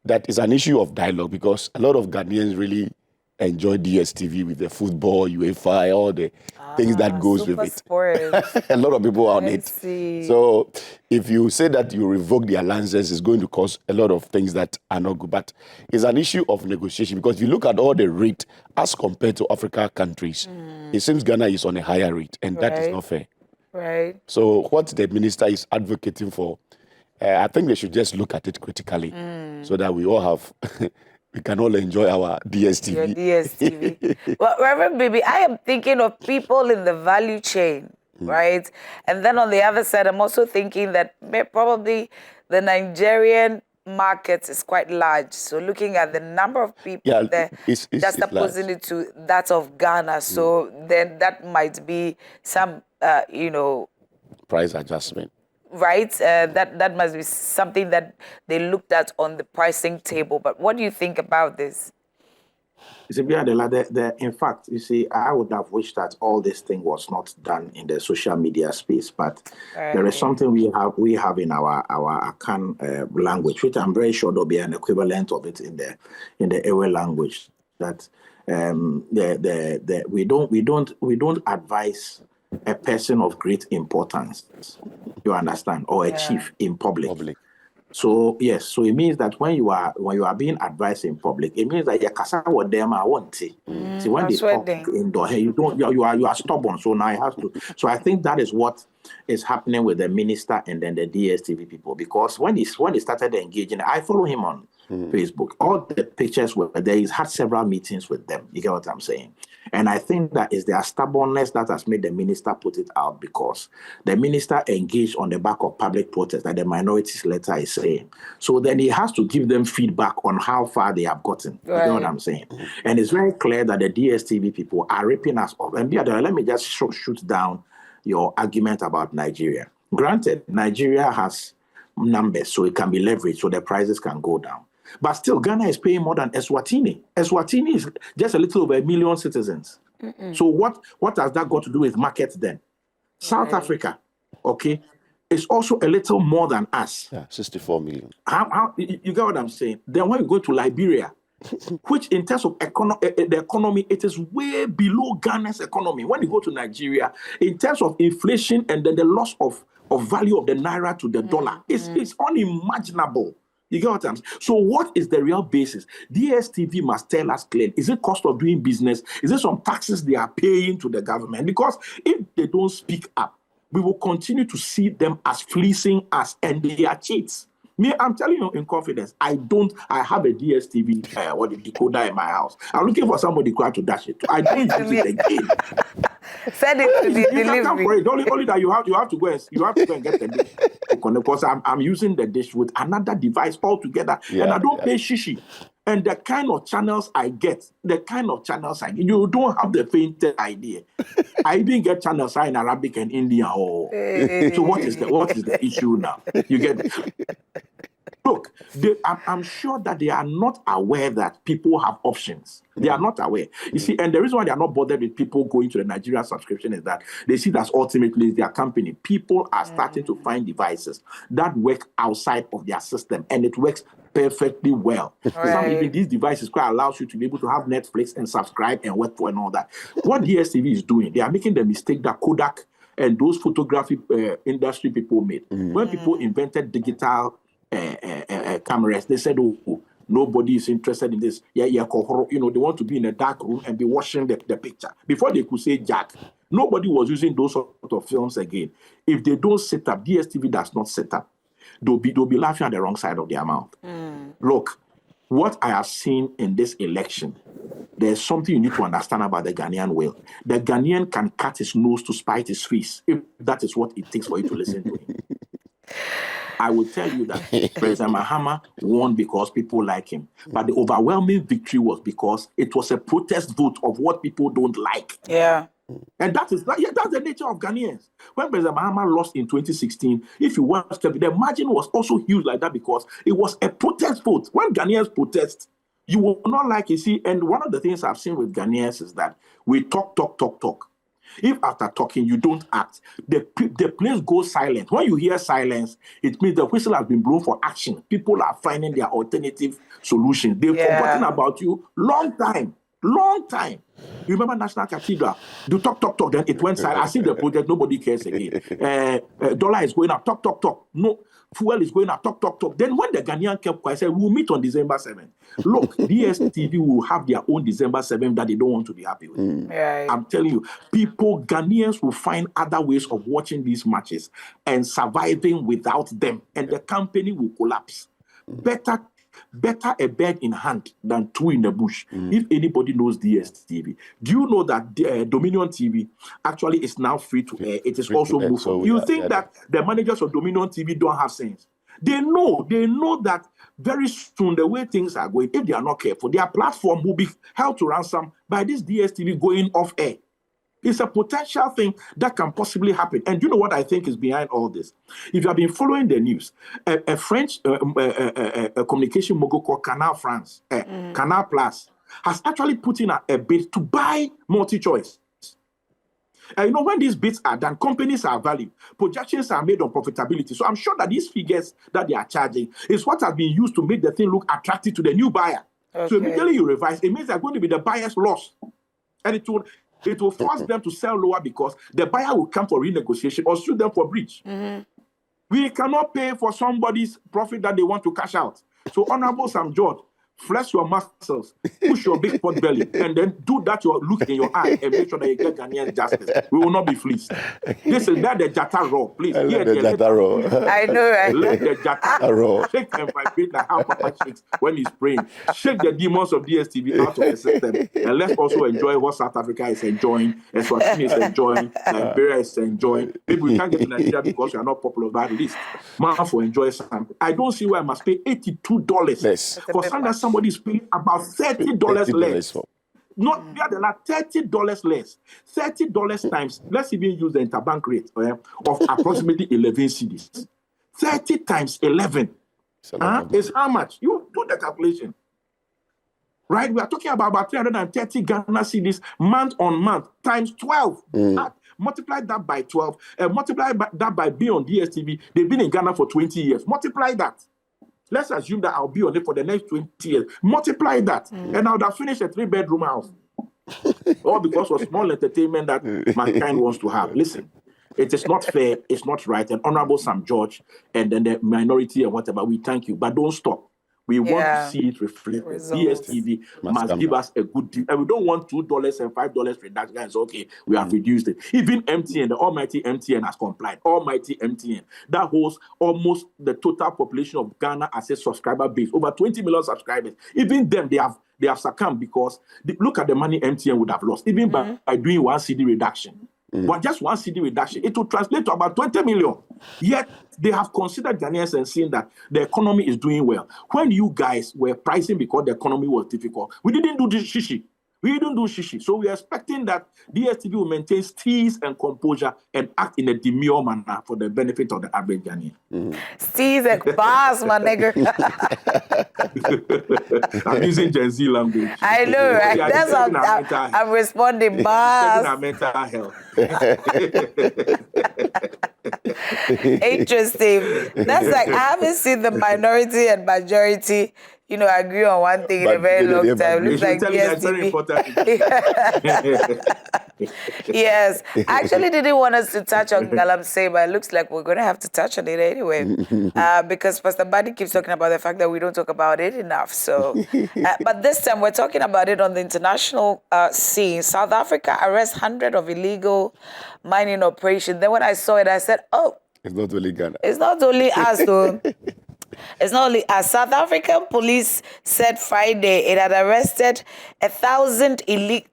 that is an issue of dialogue, because a lot of Ghanaians really enjoy DSTV with the football, UEFA, all the things that goes with it. A lot of people are on it. So if you say that you revoke their licenses, it's going to cause a lot of things that are not good. But it's an issue of negotiation, because if you look at all the rate as compared to African countries, it seems Ghana is on a higher rate, and that is not fair. Right. So what the minister is advocating for, I think they should just look at it critically so that we all have, we can all enjoy our DSTV. Your DSTV. Well, Reverend Baby, I am thinking of people in the value chain, right? And then on the other side, I'm also thinking that probably the Nigerian market is quite large. So looking at the number of people there, it's just opposing it to that of Ghana. So then that might be some, price adjustment. Right? That must be something that they looked at on the pricing table. But what do you think about this? You see, in fact, you see, I would have wished that all this thing was not done in the social media space, but there is something we have in our Akan language, which I'm very sure there'll be an equivalent of it in the Ewe language. That we don't advise a person of great importance, you understand, or a chief in public. So yes, so it means that when you are being advised in public, it means that you kasa with them I want to. See, when they talk indoor, you are stubborn. So now I have to. So I think that is what is happening with the minister and then the DSTV people, because when he started engaging, I follow him on Facebook. All the pictures were there. He's had several meetings with them. You get what I'm saying? And I think that is their stubbornness that has made the minister put it out, because the minister engaged on the back of public protest that the minorities letter is saying. So then he has to give them feedback on how far they have gotten. You know what I'm saying? And it's very clear that the DSTV people are ripping us off. And let me just shoot down your argument about Nigeria. Granted, Nigeria has numbers, so it can be leveraged, so the prices can go down. But still, Ghana is paying more than Eswatini. Eswatini is just a little over 1 million citizens. So what has that got to do with market then? South Africa, okay, is also a little more than us. Yeah, 64 million. How you get what I'm saying? Then when you go to Liberia, which in terms of the economy, it is way below Ghana's economy. When you go to Nigeria, in terms of inflation and then the loss of value of the naira to the dollar, it's unimaginable. You get what I'm saying? So what is the real basis? DSTV must tell us clearly. Is it cost of doing business? Is it some taxes they are paying to the government? Because if they don't speak up, we will continue to see them as fleecing us, and they are cheats. Me, I'm telling you in confidence, I have a DSTV decoder in my house. I'm looking for somebody to dash it. I don't use it again. Send it to the you delivery. Can come for it. Only that you have to go and get the dish. Because I'm using the dish with another device altogether, and I don't pay shishi. And the kind of channels I get, you don't have the faintest idea. I even get channels in Arabic and Indian. So what is the issue now? You get it? Look, I'm sure that they are not aware that people have options. They are not aware. You see, and the reason why they are not bothered with people going to the Nigerian subscription is that they see that ultimately their company. People are starting to find devices that work outside of their system, and it works perfectly well. Some even these devices quite allows you to be able to have Netflix and subscribe and work for and all that. What DSTV is doing, they are making the mistake that Kodak and those photography industry people made. When people invented digital cameras, they said, oh, nobody is interested in this. They want to be in a dark room and be watching the picture. Before they could say Jack, nobody was using those sort of films again. If they don't set up, DSTV does not set up, they'll be laughing at the wrong side of their mouth. Look, what I have seen in this election, there's something you need to understand about the Ghanaian will. The Ghanaian can cut his nose to spite his face, if that is what it takes for you to listen to him. I will tell you that President Mahama won because people like him. But the overwhelming victory was because it was a protest vote of what people don't like. Yeah. And that's the nature of Ghanaians. When President Mahama lost in 2016, if you watch the margin was also huge like that because it was a protest vote. When Ghanaians protest, you will not like it. See, and one of the things I've seen with Ghanaians is that we talk. If after talking you don't act, the place goes silent. When you hear silence, it means the whistle has been blown for action. People are finding their alternative solutions. They've forgotten about you long time. Long time. You remember National Cathedral? Do talk, then it went silent. I see the project, nobody cares again. Dollar is going up, talk. No, fuel is going up, talk. Then when the Ghanaian kept quiet, I said, we'll meet on December 7th. Look, DSTV will have their own December 7th that they don't want to be happy with. Right. I'm telling you, Ghanaians will find other ways of watching these matches and surviving without them, and the company will collapse. Better a bird in hand than two in the bush. If anybody knows DSTV, do you know that Dominion TV actually is now free to air? It is also moved. So you think that the managers of Dominion TV don't have sense? They know that very soon, the way things are going, if they are not careful, their platform will be held to ransom by this DSTV going off air. It's a potential thing that can possibly happen. And you know what I think is behind all this? If you have been following the news, a French communication mogul called Canal France, Canal Plus, has actually put in a bid to buy MultiChoice. When these bids are done, companies are valued. Projections are made on profitability. So I'm sure that these figures that they are charging is what has been used to make the thing look attractive to the new buyer. Okay. So immediately you revise, it means they're going to be the buyer's loss. And it will force them to sell lower because the buyer will come for renegotiation or sue them for breach. We cannot pay for somebody's profit that they want to cash out. So Honorable Sam George, flex your muscles, push your big pot belly, and then do that look in your eye and make sure that you get Ghanaian justice. We will not be fleeced. This is that the Jata raw, please. I know, right? Let the Jata raw shake and vibrate like how Papa shakes when he's praying. Shake the demons of DSTV out of the system, and let's also enjoy what South Africa is enjoying, Eswatini is enjoying, Liberia is enjoying. Maybe we can't get to Nigeria because we are not popular, but at least man for enjoy something. I don't see why I must pay $82 for something that somebody is paying about $30 less. Not the other, like $30 less. $30 times, let's even use the interbank rate of approximately 11 cedis. 30 times 11 is how much? You do the calculation. Right? We are talking about 330 Ghana cedis month on month times 12. Multiply that by 12. Multiply that by being on DSTV. They've been in Ghana for 20 years. Multiply that. Let's assume that I'll be on it for the next 20 years. Multiply that, and I would have finished a 3-bedroom house. All because of small entertainment that mankind wants to have. Listen, it is not fair, it's not right. And Honorable Sam George and then the minority and whatever, we thank you. But don't stop. We want to see it reflected. DSTV must give us a good deal. And we don't want $2 and $5 reduction. It's okay, we have reduced it. Even MTN, the almighty MTN has complied. Almighty MTN. That holds almost the total population of Ghana as a subscriber base. Over 20 million subscribers. Even them, they have succumbed because look at the money MTN would have lost. Even by doing 1 CD reduction. But just 1 CD reduction, it will translate to about 20 million. Yet they have considered Ghanaians and seen that the economy is doing well. When you guys were pricing because the economy was difficult, we didn't do this shishi. We didn't do shishi. So we are expecting that DSTV will maintain steeze and composure and act in a demure manner for the benefit of the average Ghanaian. Steeze and bars, my nigga. I'm using Gen Z language. I know, right? That's how I'm responding. Bars. Our mental health. Interesting. That's like I haven't seen the minority and majority, agree on one thing in a very long time. Looks like DSTV. Yes. I actually didn't want us to touch on Galamsey, but it looks like we're going to have to touch on it anyway. Because Pastor Buddy keeps talking about the fact that we don't talk about it enough. So, but this time we're talking about it on the international scene. South Africa arrests hundreds of illegal mining operations. Then when I saw it, I said, oh. It's not only Ghana. It's not only us, though. It's not only us. South African police said Friday it had arrested 1,000 illegal.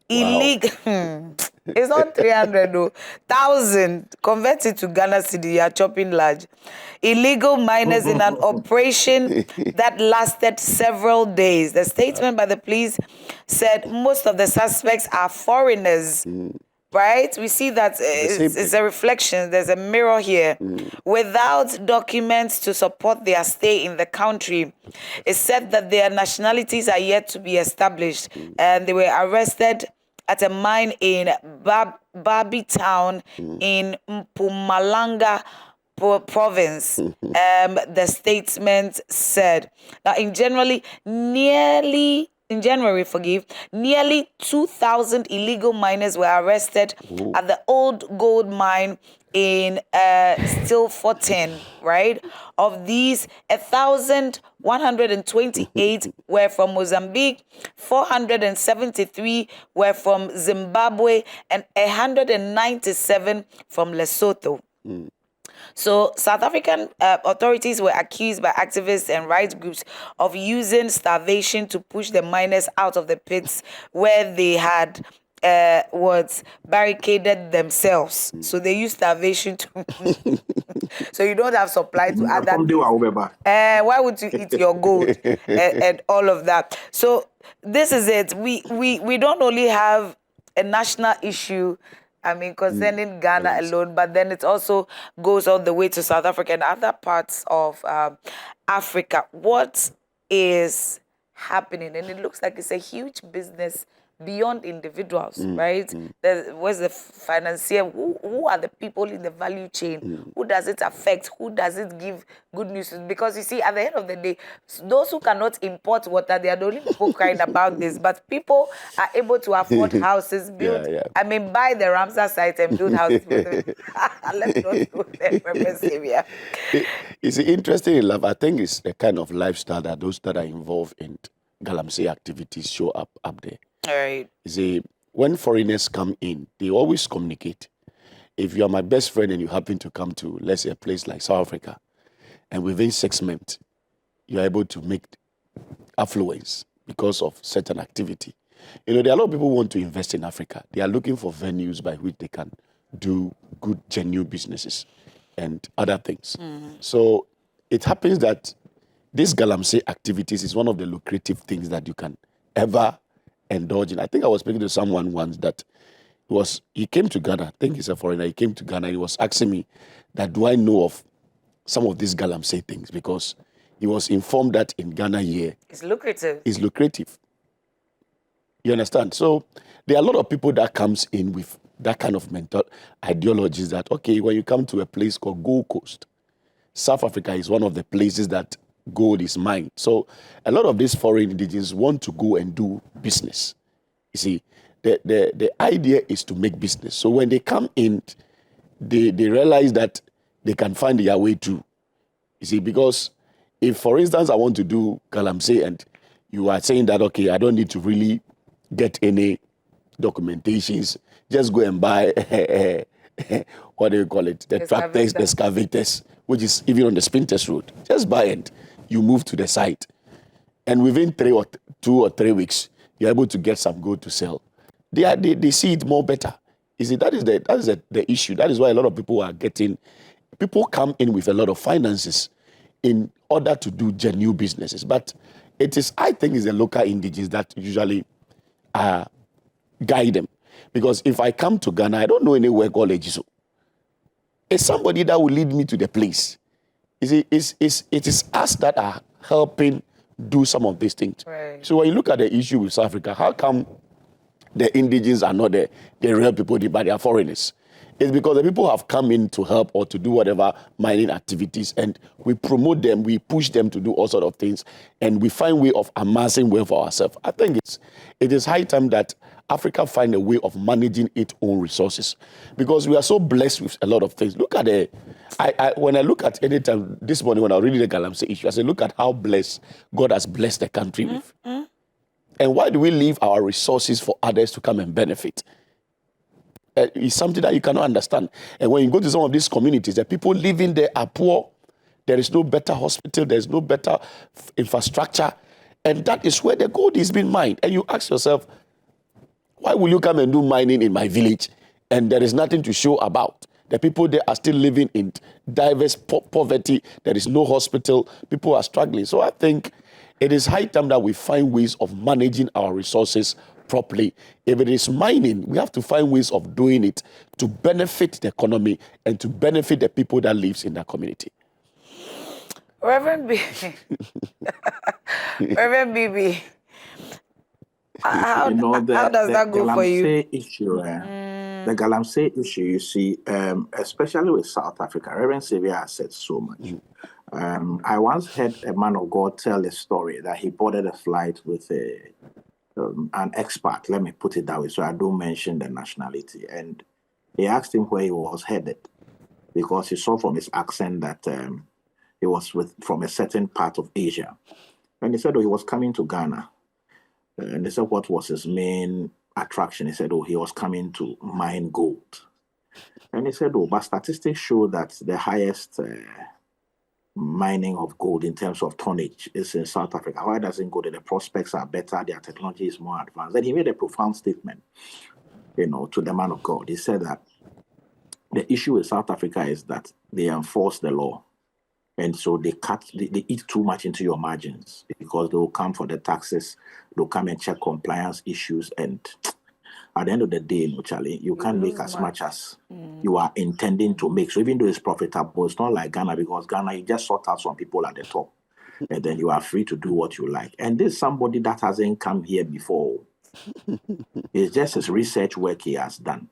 It's not 300 though. 1,000 converted to Ghana city. You are chopping large. Illegal miners in an operation that lasted several days. The statement by the police said most of the suspects are foreigners. Right? We see that it's a reflection. There's a mirror here. Without documents to support their stay in the country, it's said that their nationalities are yet to be established. And they were arrested at a mine in Babi Town in Mpumalanga province, the statement said. Now, in generally, nearly nearly 2,000 illegal miners were arrested at the old gold mine in Stilfontein, right? Of these, 1,128 were from Mozambique, 473 were from Zimbabwe, and 197 from Lesotho. So South African authorities were accused by activists and rights groups of using starvation to push the miners out of the pits where they had barricaded themselves. So they used starvation to so you don't have supply to other things. Why would you eat your gold and all of that? So this is it. We don't only have a national issue, I mean, concerning Ghana alone, but then it also goes all the way to South Africa and other parts of Africa. What is happening? And it looks like it's a huge business beyond individuals, right? Where's the financier? Who are the people in the value chain? Who does it affect? Who does it give good news to? Because you see, at the end of the day, those who cannot import water, they are the only people crying about this. But people are able to afford houses, build, I mean, buy the Ramsar site and build houses for them. Let's not go there, Reverend Xavier. It's interesting enough. I think it's the kind of lifestyle that those that are involved in Galamsey activities show up there. All right. You see, when foreigners come in, they always communicate. If you are my best friend and you happen to come to, let's say, a place like South Africa, and within 6 months, you're able to make affluence because of certain activity. You know, there are a lot of people who want to invest in Africa. They are looking for venues by which they can do good, genuine businesses and other things. So it happens that this Galamsey activities is one of the lucrative things that you can ever indulge in. I think I was speaking to someone once that he came to Ghana. I think he's a foreigner. He came to Ghana and he was asking me that do I know of some of these Galamsey things, because he was informed that in Ghana here it's lucrative. It's lucrative. You understand? So there are a lot of people that comes in with that kind of mental ideologies that, okay, when you come to a place called Gold Coast, South Africa is one of the places that gold is mined. So a lot of these foreign indigenous want to go and do business. You see, the idea is to make business. So when they come in, they realize that they can find their way too. You see, because if, for instance, I want to do Galamsey and you are saying that, okay, I don't need to really get any documentations, just go and buy, what do you call it? The tractors, the excavators, which is even on the Spinters Road. Just buy it. You move to the site. And within 2 or 3 weeks, you're able to get some gold to sell. They see it more better. You see, that is the issue. That is why a lot of people come in with a lot of finances in order to do genuine businesses. But I think it's the local indigenous that usually guide them. Because if I come to Ghana, I don't know any work or legiso. It's somebody that will lead me to the place. You see, it is us that are helping do some of these things. Right. So when you look at the issue with South Africa, how come the indigenous are not the real people, but they are foreigners? It's because the people have come in to help or to do whatever mining activities, and we promote them, we push them to do all sorts of things, and we find way of amassing wealth for ourselves. I think it is high time that Africa find a way of managing its own resources, because we are so blessed with a lot of things. Look at when I look at any time this morning when I was reading the Galamsey issue, I said, look at how blessed God has blessed the country with. And why do we leave our resources for others to come and benefit? It's something that you cannot understand. And when you go to some of these communities, the people living there are poor. There is no better hospital. There is no better infrastructure. And that is where the gold is being mined. And you ask yourself, why will you come and do mining in my village and there is nothing to show about? The people there are still living in diverse poverty. There is no hospital. People are struggling. So I think it is high time that we find ways of managing our resources properly. If it is mining, we have to find ways of doing it to benefit the economy and to benefit the people that lives in that community. Reverend Reverend Bibi, how does that go for you? The Galamsey issue, you see, especially with South Africa, Reverend Xavier has said so much. I once heard a man of God tell a story that he boarded a flight with an expert, let me put it that way, so I don't mention the nationality. And he asked him where he was headed, because he saw from his accent that he was from a certain part of Asia. And he said, oh, he was coming to Ghana. And they said, what was his main attraction? He said, oh, he was coming to mine gold. And he said, oh, but statistics show that the highest mining of gold in terms of tonnage is in South Africa. Why doesn't go there? The prospects are better, their technology is more advanced. Then he made a profound statement, to the man of God. He said that the issue with South Africa is that they enforce the law. And so they eat too much into your margins, because they will come for the taxes, they'll come and check compliance issues, and at the end of the day, Charlie, you can't make as much as you are intending to make. So even though it's profitable, it's not like Ghana, because Ghana, you just sort out some people at the top, and then you are free to do what you like. And this is somebody that hasn't come here before. It's just his research work he has done.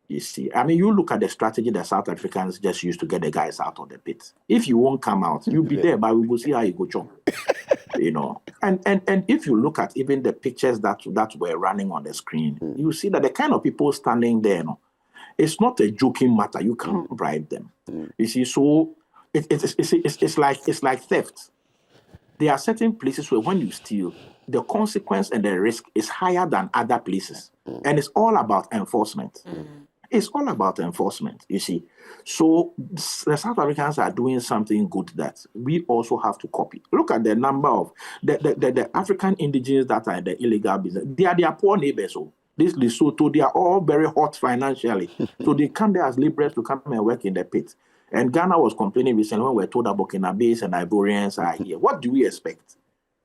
You see, I mean, you look at the strategy that South Africans just used to get the guys out of the pit. If you won't come out, you'll be there, but we will see how you go jump. And if you look at even the pictures that were running on the screen, you see that the kind of people standing there, it's not a joking matter. You can't bribe them. You see, so it's like theft. There are certain places where when you steal, the consequence and the risk is higher than other places, and it's all about enforcement. It's all about enforcement, you see. So the South Africans are doing something good that we also have to copy. Look at the number of the African indigenous that are in the illegal business. They are their poor neighbors. So this Lesotho, they are all very hot financially. So they come there as laborers to come and work in the pit. And Ghana was complaining recently when we were told that Burkinabes and Ivorians are here. What do we expect?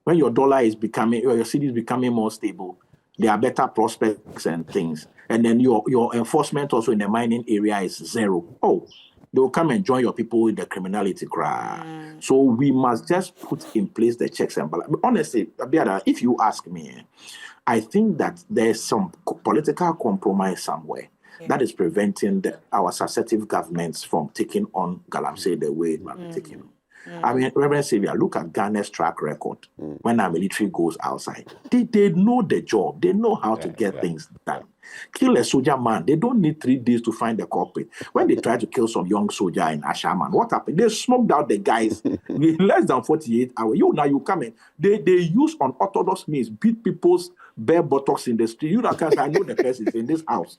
When your dollar is becoming, or your city is becoming more stable, there are better prospects and things. And then your enforcement also in the mining area is zero. Oh, they will come and join your people in the criminality crowd. So we must just put in place the checks and balances. Honestly, Abiada, if you ask me, I think that there's some political compromise somewhere that is preventing our successive governments from taking on Galamsey the way it might be taken on. I mean, Reverend Xavier, look at Ghana's track record when our military goes outside. They know the job. They know how to get things done. Kill a soldier man. They don't need 3 days to find the culprit. When they try to kill some young soldier in Ashaman, what happened? They smoked out the guys in less than 48 hours. You come in. They use unorthodox means, beat people's bare buttocks in the street. I know the person is in this house.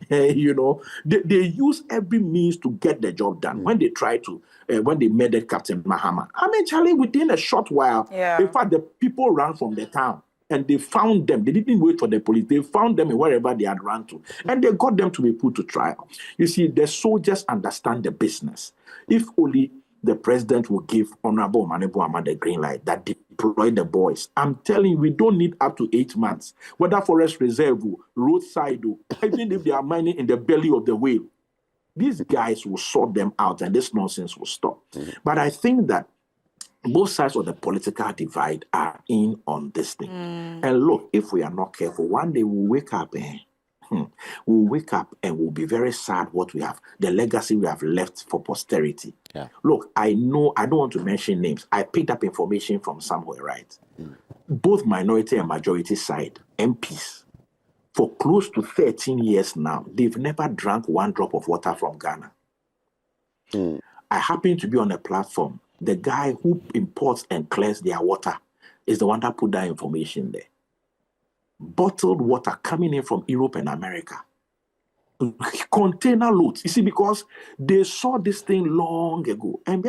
They use every means to get the job done. When they try to, when they murdered Captain Mahama, I mean, Charlie, within a short while, in fact, the people ran from the town and they found them. They didn't wait for the police. They found them wherever they had run to, and they got them to be put to trial. You see, the soldiers understand the business. If only the president will give Honorable Manebu Ahmad the green light that deploy the boys. I'm telling you, we don't need up to 8 months. Whether forest reserve, roadside, even if they are mining in the belly of the whale, these guys will sort them out and this nonsense will stop. But I think that both sides of the political divide are in on this thing. And look, if we are not careful, one day we'll wake up we'll wake up and we'll be very sad what we have, the legacy we have left for posterity. Look, I know, I don't want to mention names. I picked up information from somewhere, right? Both minority and majority side, MPs, for close to 13 years now, they've never drank 1 drop of water from Ghana. I happen to be on a platform. The guy who imports and clears their water is the one that put that information there. Bottled water coming in from Europe and America. Container loads. You see, because they saw this thing long ago. And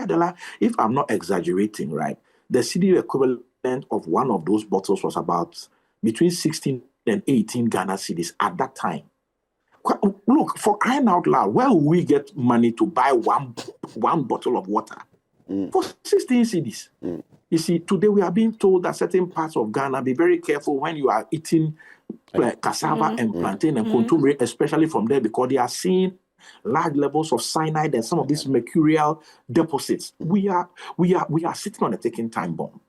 if I'm not exaggerating, right, the CD equivalent of one of those bottles was about between 16 and 18 Ghana cedis at that time. Look, for crying out loud, where will we get money to buy one bottle of water? For 16 cedis. You see, today we are being told that certain parts of Ghana, be very careful when you are eating cassava and plantain and contour, especially from there, because they are seeing large levels of cyanide and some of these mercurial deposits. We are sitting on a ticking time bomb.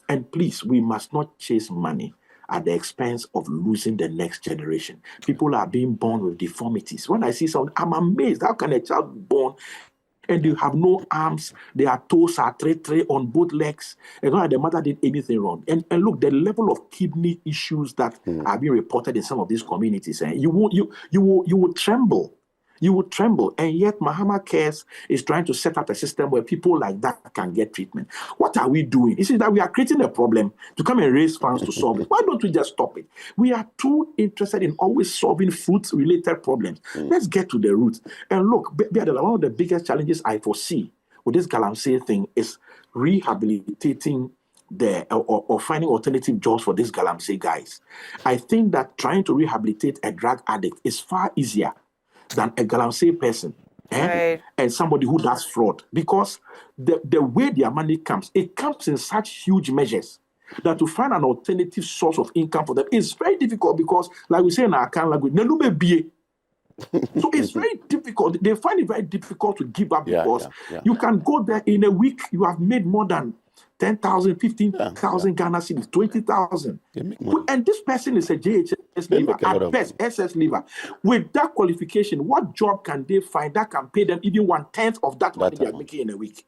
And please, we must not chase money at the expense of losing the next generation. People are being born with deformities. When I see some, I'm amazed. How can a child born And they have no arms, their toes are three on both legs. And not like the mother did anything wrong. And look, the level of kidney issues that are being reported in some of these communities, and you will tremble. You would tremble. And yet Mahama Cares is trying to set up a system where people like that can get treatment. What are we doing? You see that we are creating a problem to come and raise funds to solve it. Why don't we just stop it? We are too interested in always solving fruit-related problems. Let's get to the root. And look, one of the biggest challenges I foresee with this Galamsey thing is rehabilitating or finding alternative jobs for these Galamsey guys. I think that trying to rehabilitate a drug addict is far easier than a Galamsey person Right. and somebody who does fraud, because the way their money comes, it comes in such huge measures that to find an alternative source of income for them is very difficult, because like we say in our Akan language, so it's very difficult. They find it very difficult to give up because you can go there in a week, you have made more than 10,000, 15,000 Ghana cedis, 20,000. And this person is a JHS leaver, at best, SS leaver. With that qualification, what job can they find that can pay them even 1/10 of that money they are making in a week?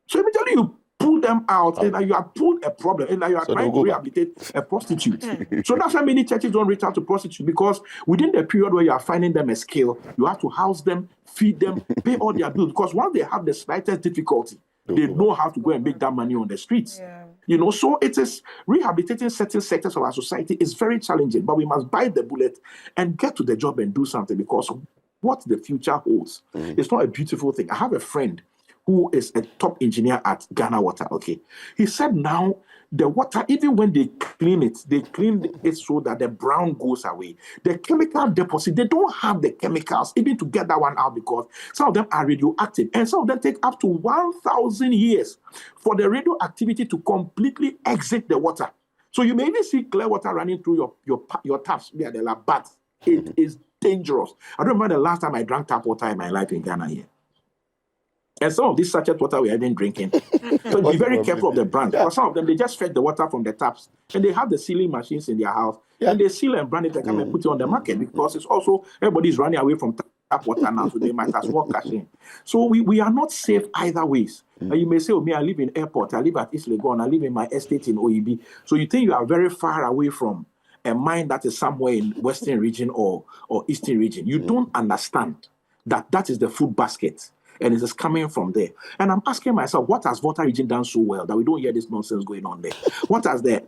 So immediately you pull them out, and you have pulled a problem, and you are trying to rehabilitate a prostitute. So that's why many churches don't reach out to prostitutes, because within the period where you are finding them a skill, you have to house them, feed them, pay all their bills, because once they have the slightest difficulty, they know how to go and make that money on the streets. So it is rehabilitating certain sectors of our society is very challenging, but we must bite the bullet and get to the job and do something, because what the future holds is not a beautiful thing. I have a friend who is a top engineer at Ghana Water, okay? He said now the water, even when they clean it so that the brown goes away. The chemical deposit, they don't have the chemicals even to get that one out, because some of them are radioactive, and some of them take up to 1,000 years for the radioactivity to completely exit the water. So you may even see clear water running through your taps, but it is dangerous. I don't remember the last time I drank tap water in my life in Ghana here. And some of this sachet water we are even drinking. So be very careful of the brand. Because some of them, they just fetch the water from the taps, and they have the sealing machines in their house, and they seal and brand it and come and put it on the market, because it's also, everybody's running away from tap water now, so they might as well cash in. So we are not safe either ways. And you may say, I live in airport, I live at East Legon, I live in my estate in OEB. So you think you are very far away from a mine that is somewhere in Western region or Eastern region. You don't understand that is the food basket. And it is coming from there. And I'm asking myself, what has Volta region done so well that we don't hear this nonsense going on there? What has the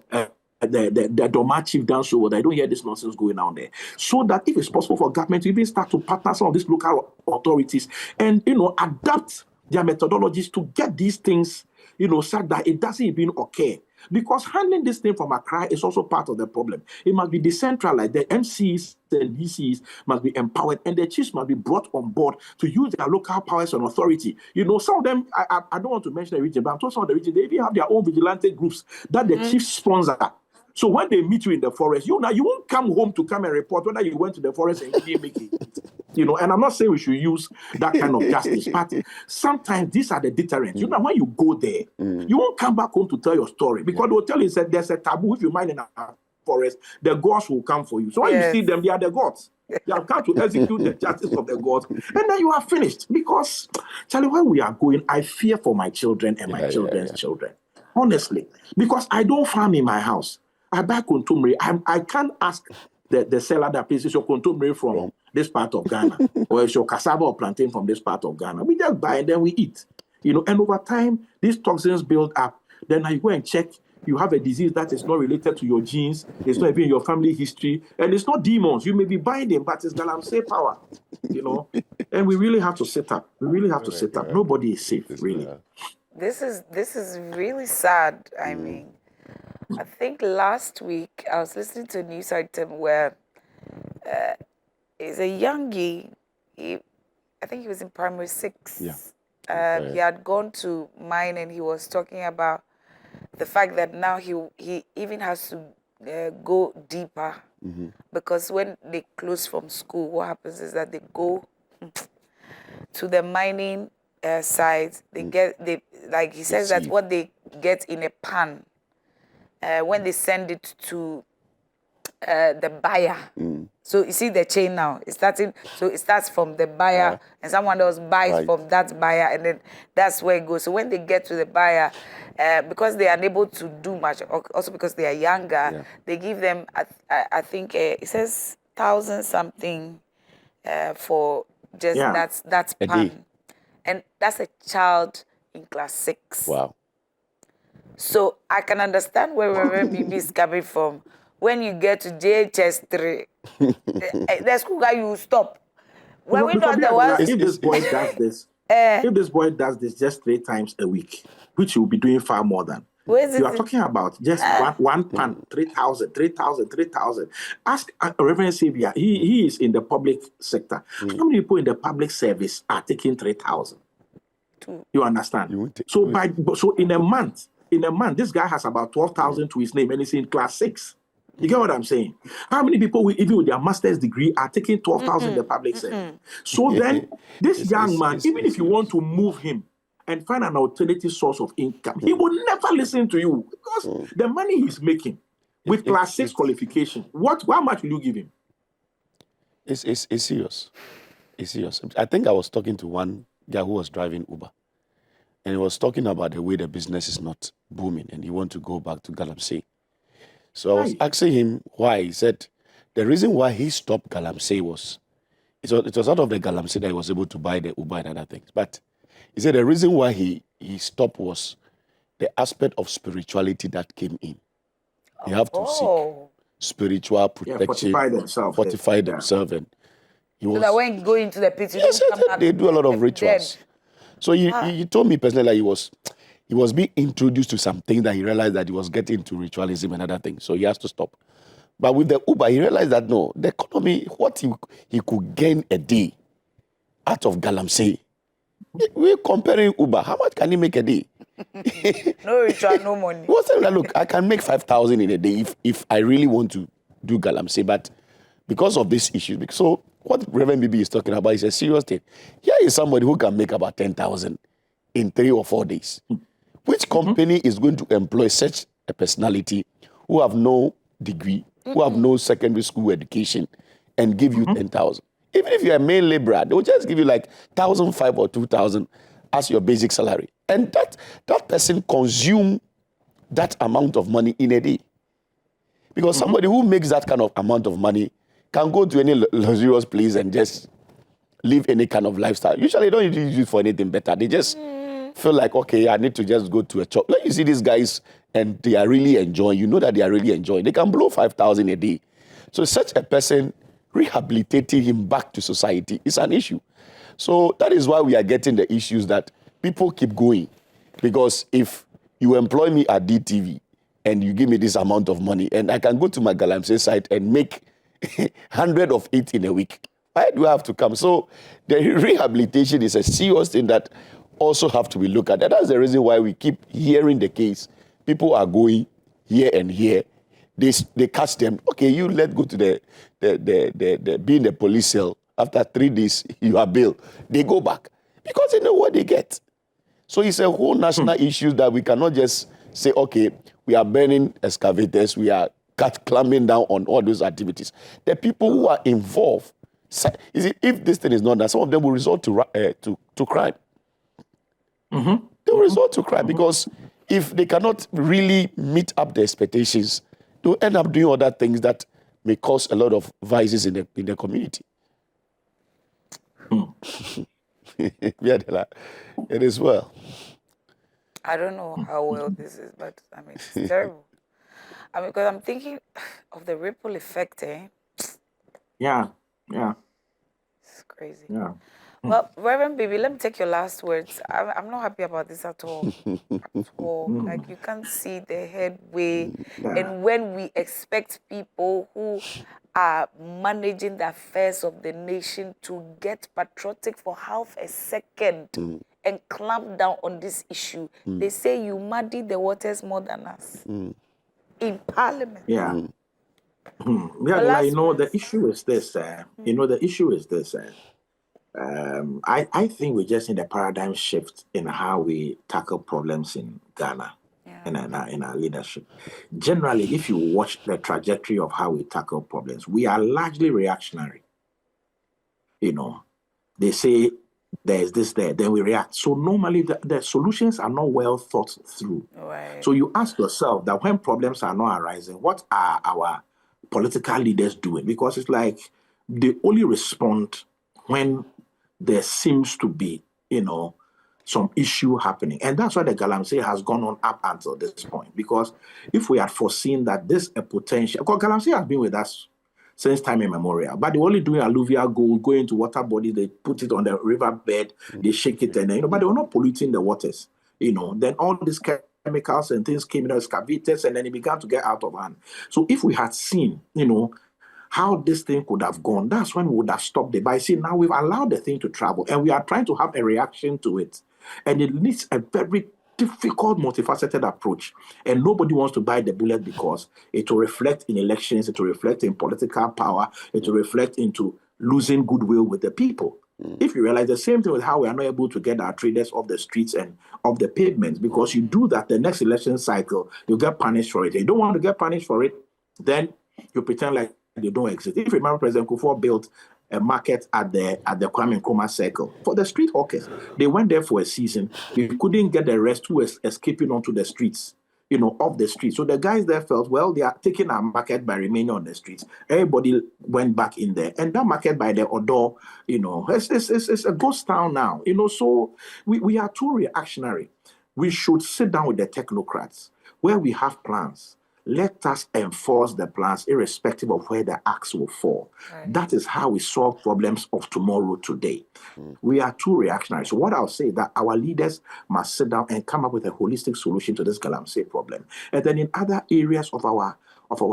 Doma chief done so well that I don't hear this nonsense going on there? So that if it's possible for government to even start to partner some of these local authorities and, adapt their methodologies to get these things, so that it doesn't even occur. Because handling this thing from Accra is also part of the problem. It must be decentralized. The MCs and DCs must be empowered, and the chiefs must be brought on board to use their local powers and authority. Some of them, I don't want to mention the region, but I'm talking about the region, they even have their own vigilante groups that the chiefs sponsor. So when they meet you in the forest, you won't come home to come and report whether you went to the forest and you didn't make it. And I'm not saying we should use that kind of justice, but sometimes these are the deterrents. When you go there, you won't come back home to tell your story, because they'll tell you that there's a taboo. If you mine in a forest, the gods will come for you. So when you see them, they are the gods. They have come to execute the justice of the gods, and then you are finished. Because, Charlie, where we are going, I fear for my children and my children's children. Honestly, because I don't farm in my house. I buy kontomire. I can't ask the seller that places your kontomire from this part of Ghana, or it's your cassava or plantain from this part of Ghana. We just buy and then we eat. And over time, these toxins build up. Then you go and check, you have a disease that is not related to your genes, it's not even in your family history, and it's not demons. You may be buying them, but it's Galamsey power. And we really have to sit up. We really have to sit up. Nobody is safe, really. This is really sad. I mean, I think last week I was listening to a news item where is a youngie. I think he was in primary 6. He had gone to mine, and he was talking about the fact that now he even has to go deeper, because when they close from school, what happens is that they go to the mining site. They like he says that what they get in a pan, when they send it to the buyer. So you see the chain now. It's starting. So it starts from the buyer, and someone else buys from that buyer, and then that's where it goes. So when they get to the buyer, because they are unable to do much, also because they are younger, they give them. I think it says 1,000 something for just that's pan, and that's a child in class 6. Wow. So I can understand where Reverend Bibi is coming from. When you get to JHS 3, the school guy, you stop. When we not the ones... If this boy does this, if this boy does this just 3 times a week, which he will be doing far more than, you are talking about just one pan, 3,000, 3,000, 3,000. Ask Reverend Xavier, he is in the public sector. How many people in the public service are taking 3,000? You understand? So in a month, this guy has about 12,000 to his name, and he's in class 6. You get what I'm saying? How many people, even with their master's degree, are taking 12,000 in the public sector? So then, this young man, even if you want to move him and find an alternative source of income, he will never listen to you because the money he's making with class 6 qualification, how much will you give him? It's serious. It's serious. I think I was talking to one guy who was driving Uber. And he was talking about the way the business is not booming and he want to go back to Galamsey. So I was asking him why. He said the reason why he stopped Galamsey was, it was out of the Galamsey that he was able to buy the Uber and other things. But he said the reason why he stopped was the aspect of spirituality that came in. You have to seek spiritual protection, fortify themselves. And he was, so that when you go into the pit, they do a lot of rituals. Dead. So he told me personally that he was being introduced to some things that he realized that he was getting into ritualism and other things. So he has to stop. But with the Uber, he realized that no, the economy, what he could gain a day out of Galamsey. We're comparing Uber. How much can he make a day? No ritual, no money. What's that? Look, I can make 5,000 in a day if I really want to do Galamsey. But because of this issue, so what Reverend Bibi is talking about is a serious thing. Here is somebody who can make about 10,000 in 3 or 4 days. Which company is going to employ such a personality who have no degree, who have no secondary school education, and give you 10,000? Even if you're a male laborer, they will just give you like 1,500 or 2,000 as your basic salary. And that person consume that amount of money in a day. Because somebody who makes that kind of amount of money can go to any luxurious place and just live any kind of lifestyle. Usually they don't use it for anything better. They just feel like, okay, I need to just go to a shop. Like you see these guys and they are really enjoying. You know that they are really enjoying. They can blow 5,000 a day. So such a person, rehabilitating him back to society is an issue. So that is why we are getting the issues that people keep going. Because if you employ me at DTV and you give me this amount of money and I can go to my Galamsey site and make 100 of it in a week, why do I have to come? So the rehabilitation is a serious thing that also have to be looked at. And that's the reason why we keep hearing the case. People are going here and here. They catch them. Okay, you let go to the be in the police cell. After 3 days, you are bailed. They go back because they know what they get. So it's a whole national issue that we cannot just say, okay, we are burning excavators, we are clamping down on all those activities. The people who are involved, if this thing is not done, some of them will resort to crime. They will resort to crime because if they cannot really meet up the expectations, they'll end up doing other things that may cause a lot of vices in the community. It is well. I don't know how well this is, but I mean, it's terrible. I mean, because I'm thinking of the ripple effect, eh? Yeah. It's crazy. Yeah. Well, Reverend Bibi, let me take your last words. I'm not happy about this at all. At all. Like, you can't see the headway. And when we expect people who are managing the affairs of the nation to get patriotic for half a second and clamp down on this issue, they say you muddy the waters more than us in Parliament. Yeah. Yeah, the issue is this. The issue is this. I think we just need a paradigm shift in how we tackle problems in Ghana. Yeah. in our leadership. Generally, if you watch the trajectory of how we tackle problems, we are largely reactionary. They say there's this there, then we react. So normally the solutions are not well thought through. Right. So you ask yourself that when problems are not arising, what are our political leaders doing? Because it's like they only respond when there seems to be, some issue happening. And that's why the Galamsey has gone on up until this point. Because if we had foreseen that this a potential, because Galamsey has been with us since time immemorial, but they're only doing alluvial gold, going into water bodies, they put it on the riverbed, they shake it, and but they were not polluting the waters. Then all these chemicals and things came in, excavators, and then it began to get out of hand. So if we had seen, how this thing could have gone, that's when we would have stopped it. But see, now we've allowed the thing to travel, and we are trying to have a reaction to it. And it needs a very difficult, multifaceted approach. And nobody wants to bite the bullet because it will reflect in elections, it will reflect in political power, it will reflect into losing goodwill with the people. If you realize the same thing with how we are not able to get our traders off the streets and off the pavements, because you do that, the next election cycle, you get punished for it. If you don't want to get punished for it, then you pretend like they don't exist. If you remember, President Kufuor built a market at the Kwame Nkrumah Circle for the street hawkers. They went there for a season. They couldn't get the rest who was escaping onto the streets, off the streets. So the guys there felt, well, they are taking our market by remaining on the streets. Everybody went back in there. And that market by the Odo, it's a ghost town now. So we are too reactionary. We should sit down with the technocrats where we have plans. Let us enforce the plans irrespective of where the axe will fall. Right. That is how we solve problems of tomorrow today. We are too reactionary. So what I'll say is that our leaders must sit down and come up with a holistic solution to this Galamsey problem. And then in other areas of our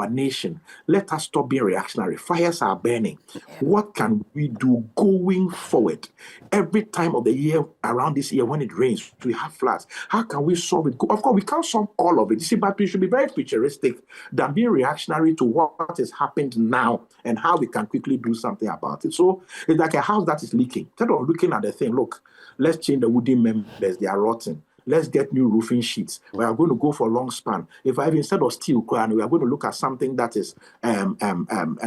nation, let us stop being reactionary. Fires are burning. Yeah. What can we do going forward? Every time of the year, around this year, when it rains, we have floods. How can we solve it? Of course, we can't solve all of it. You see, but we should be very futuristic than being reactionary to what has happened now and how we can quickly do something about it. So it's like a house that is leaking. Instead of looking at the thing, look, let's change the wooden members. They are rotten. Let's get new roofing sheets. We are going to go for long span. Instead of steel, we are going to look at something that is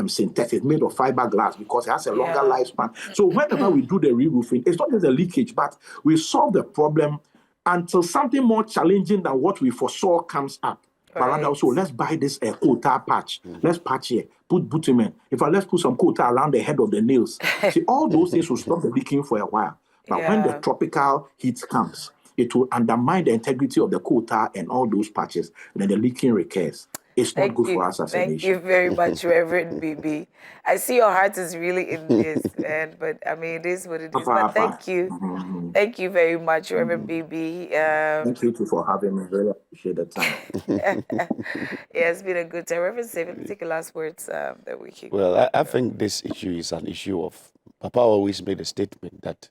synthetic, made of fiberglass, because it has a longer lifespan. So whenever we do the re-roofing, it's not just a leakage, but we solve the problem until something more challenging than what we foresaw comes up. Right. But rather also, let's buy this coal tar patch. Let's patch here, put bitumen. Let's put some coal tar around the head of the nails. See, all those things will stop the leaking for a while. But when the tropical heat comes, it will undermine the integrity of the coal tar and all those patches, and then the leaking recurs. It's not good for us as a nation. Thank you very much, Reverend BB. I see your heart is really in this, but I mean, it is what it is. But thank you. Mm-hmm. Thank you very much, Reverend BB. Thank you too for having me. Really appreciate the time. It's been a good time. Reverend Stephen, take the last words that we can. Well, I think this issue is an issue of, Papa always made a statement that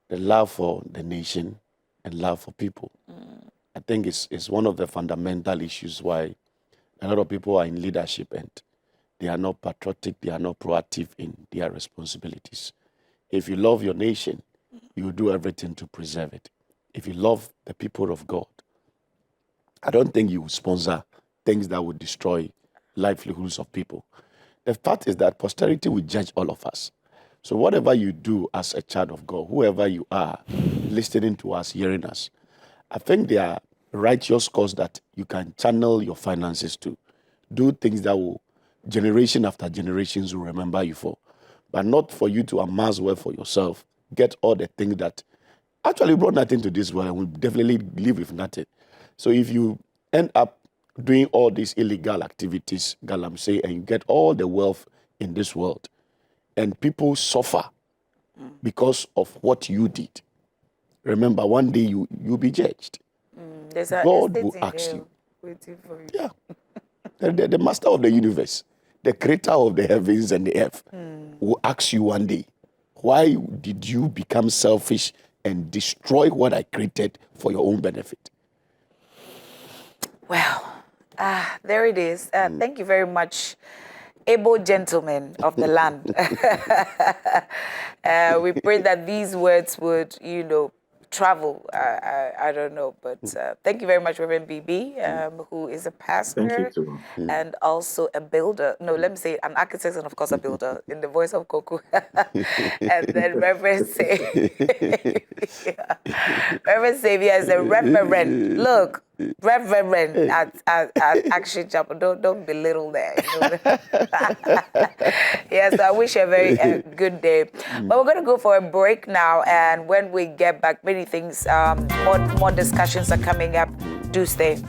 the love for the nation and love for people. I think it's one of the fundamental issues why a lot of people are in leadership and they are not patriotic, they are not proactive in their responsibilities. If you love your nation, you will do everything to preserve it. If you love the people of God, I don't think you will sponsor things that would destroy livelihoods of people. The fact is that posterity will judge all of us. So whatever you do as a child of God, whoever you are, listening to us, hearing us, I think there are righteous cause that you can channel your finances to. Do things that will, generation after generations will remember you for. But not for you to amass wealth for yourself. Get all the things that actually brought nothing to this world and will definitely live with nothing. So if you end up doing all these illegal activities, Galamsey, and you get all the wealth in this world, and people suffer because of what you did. Remember, one day you'll be judged. God will ask you. Waiting for you. Yeah. the master of the universe, the creator of the heavens and the earth, will ask you one day, why did you become selfish and destroy what I created for your own benefit? Well, there it is. Thank you very much, able gentlemen of the land. We pray that these words would, travel. I don't know, but thank you very much, Reverend BB, who is a pastor. Thank you too. And also a builder. No, let me say an architect and of course a builder in the voice of Coco. And then Reverend Reverend Xavier is a reverend. Look, reverend at Action Chapel. Don't belittle that. Yes, I wish you a very good day. But we're going to go for a break now, and when we get back, many things, more discussions are coming up. Do stay.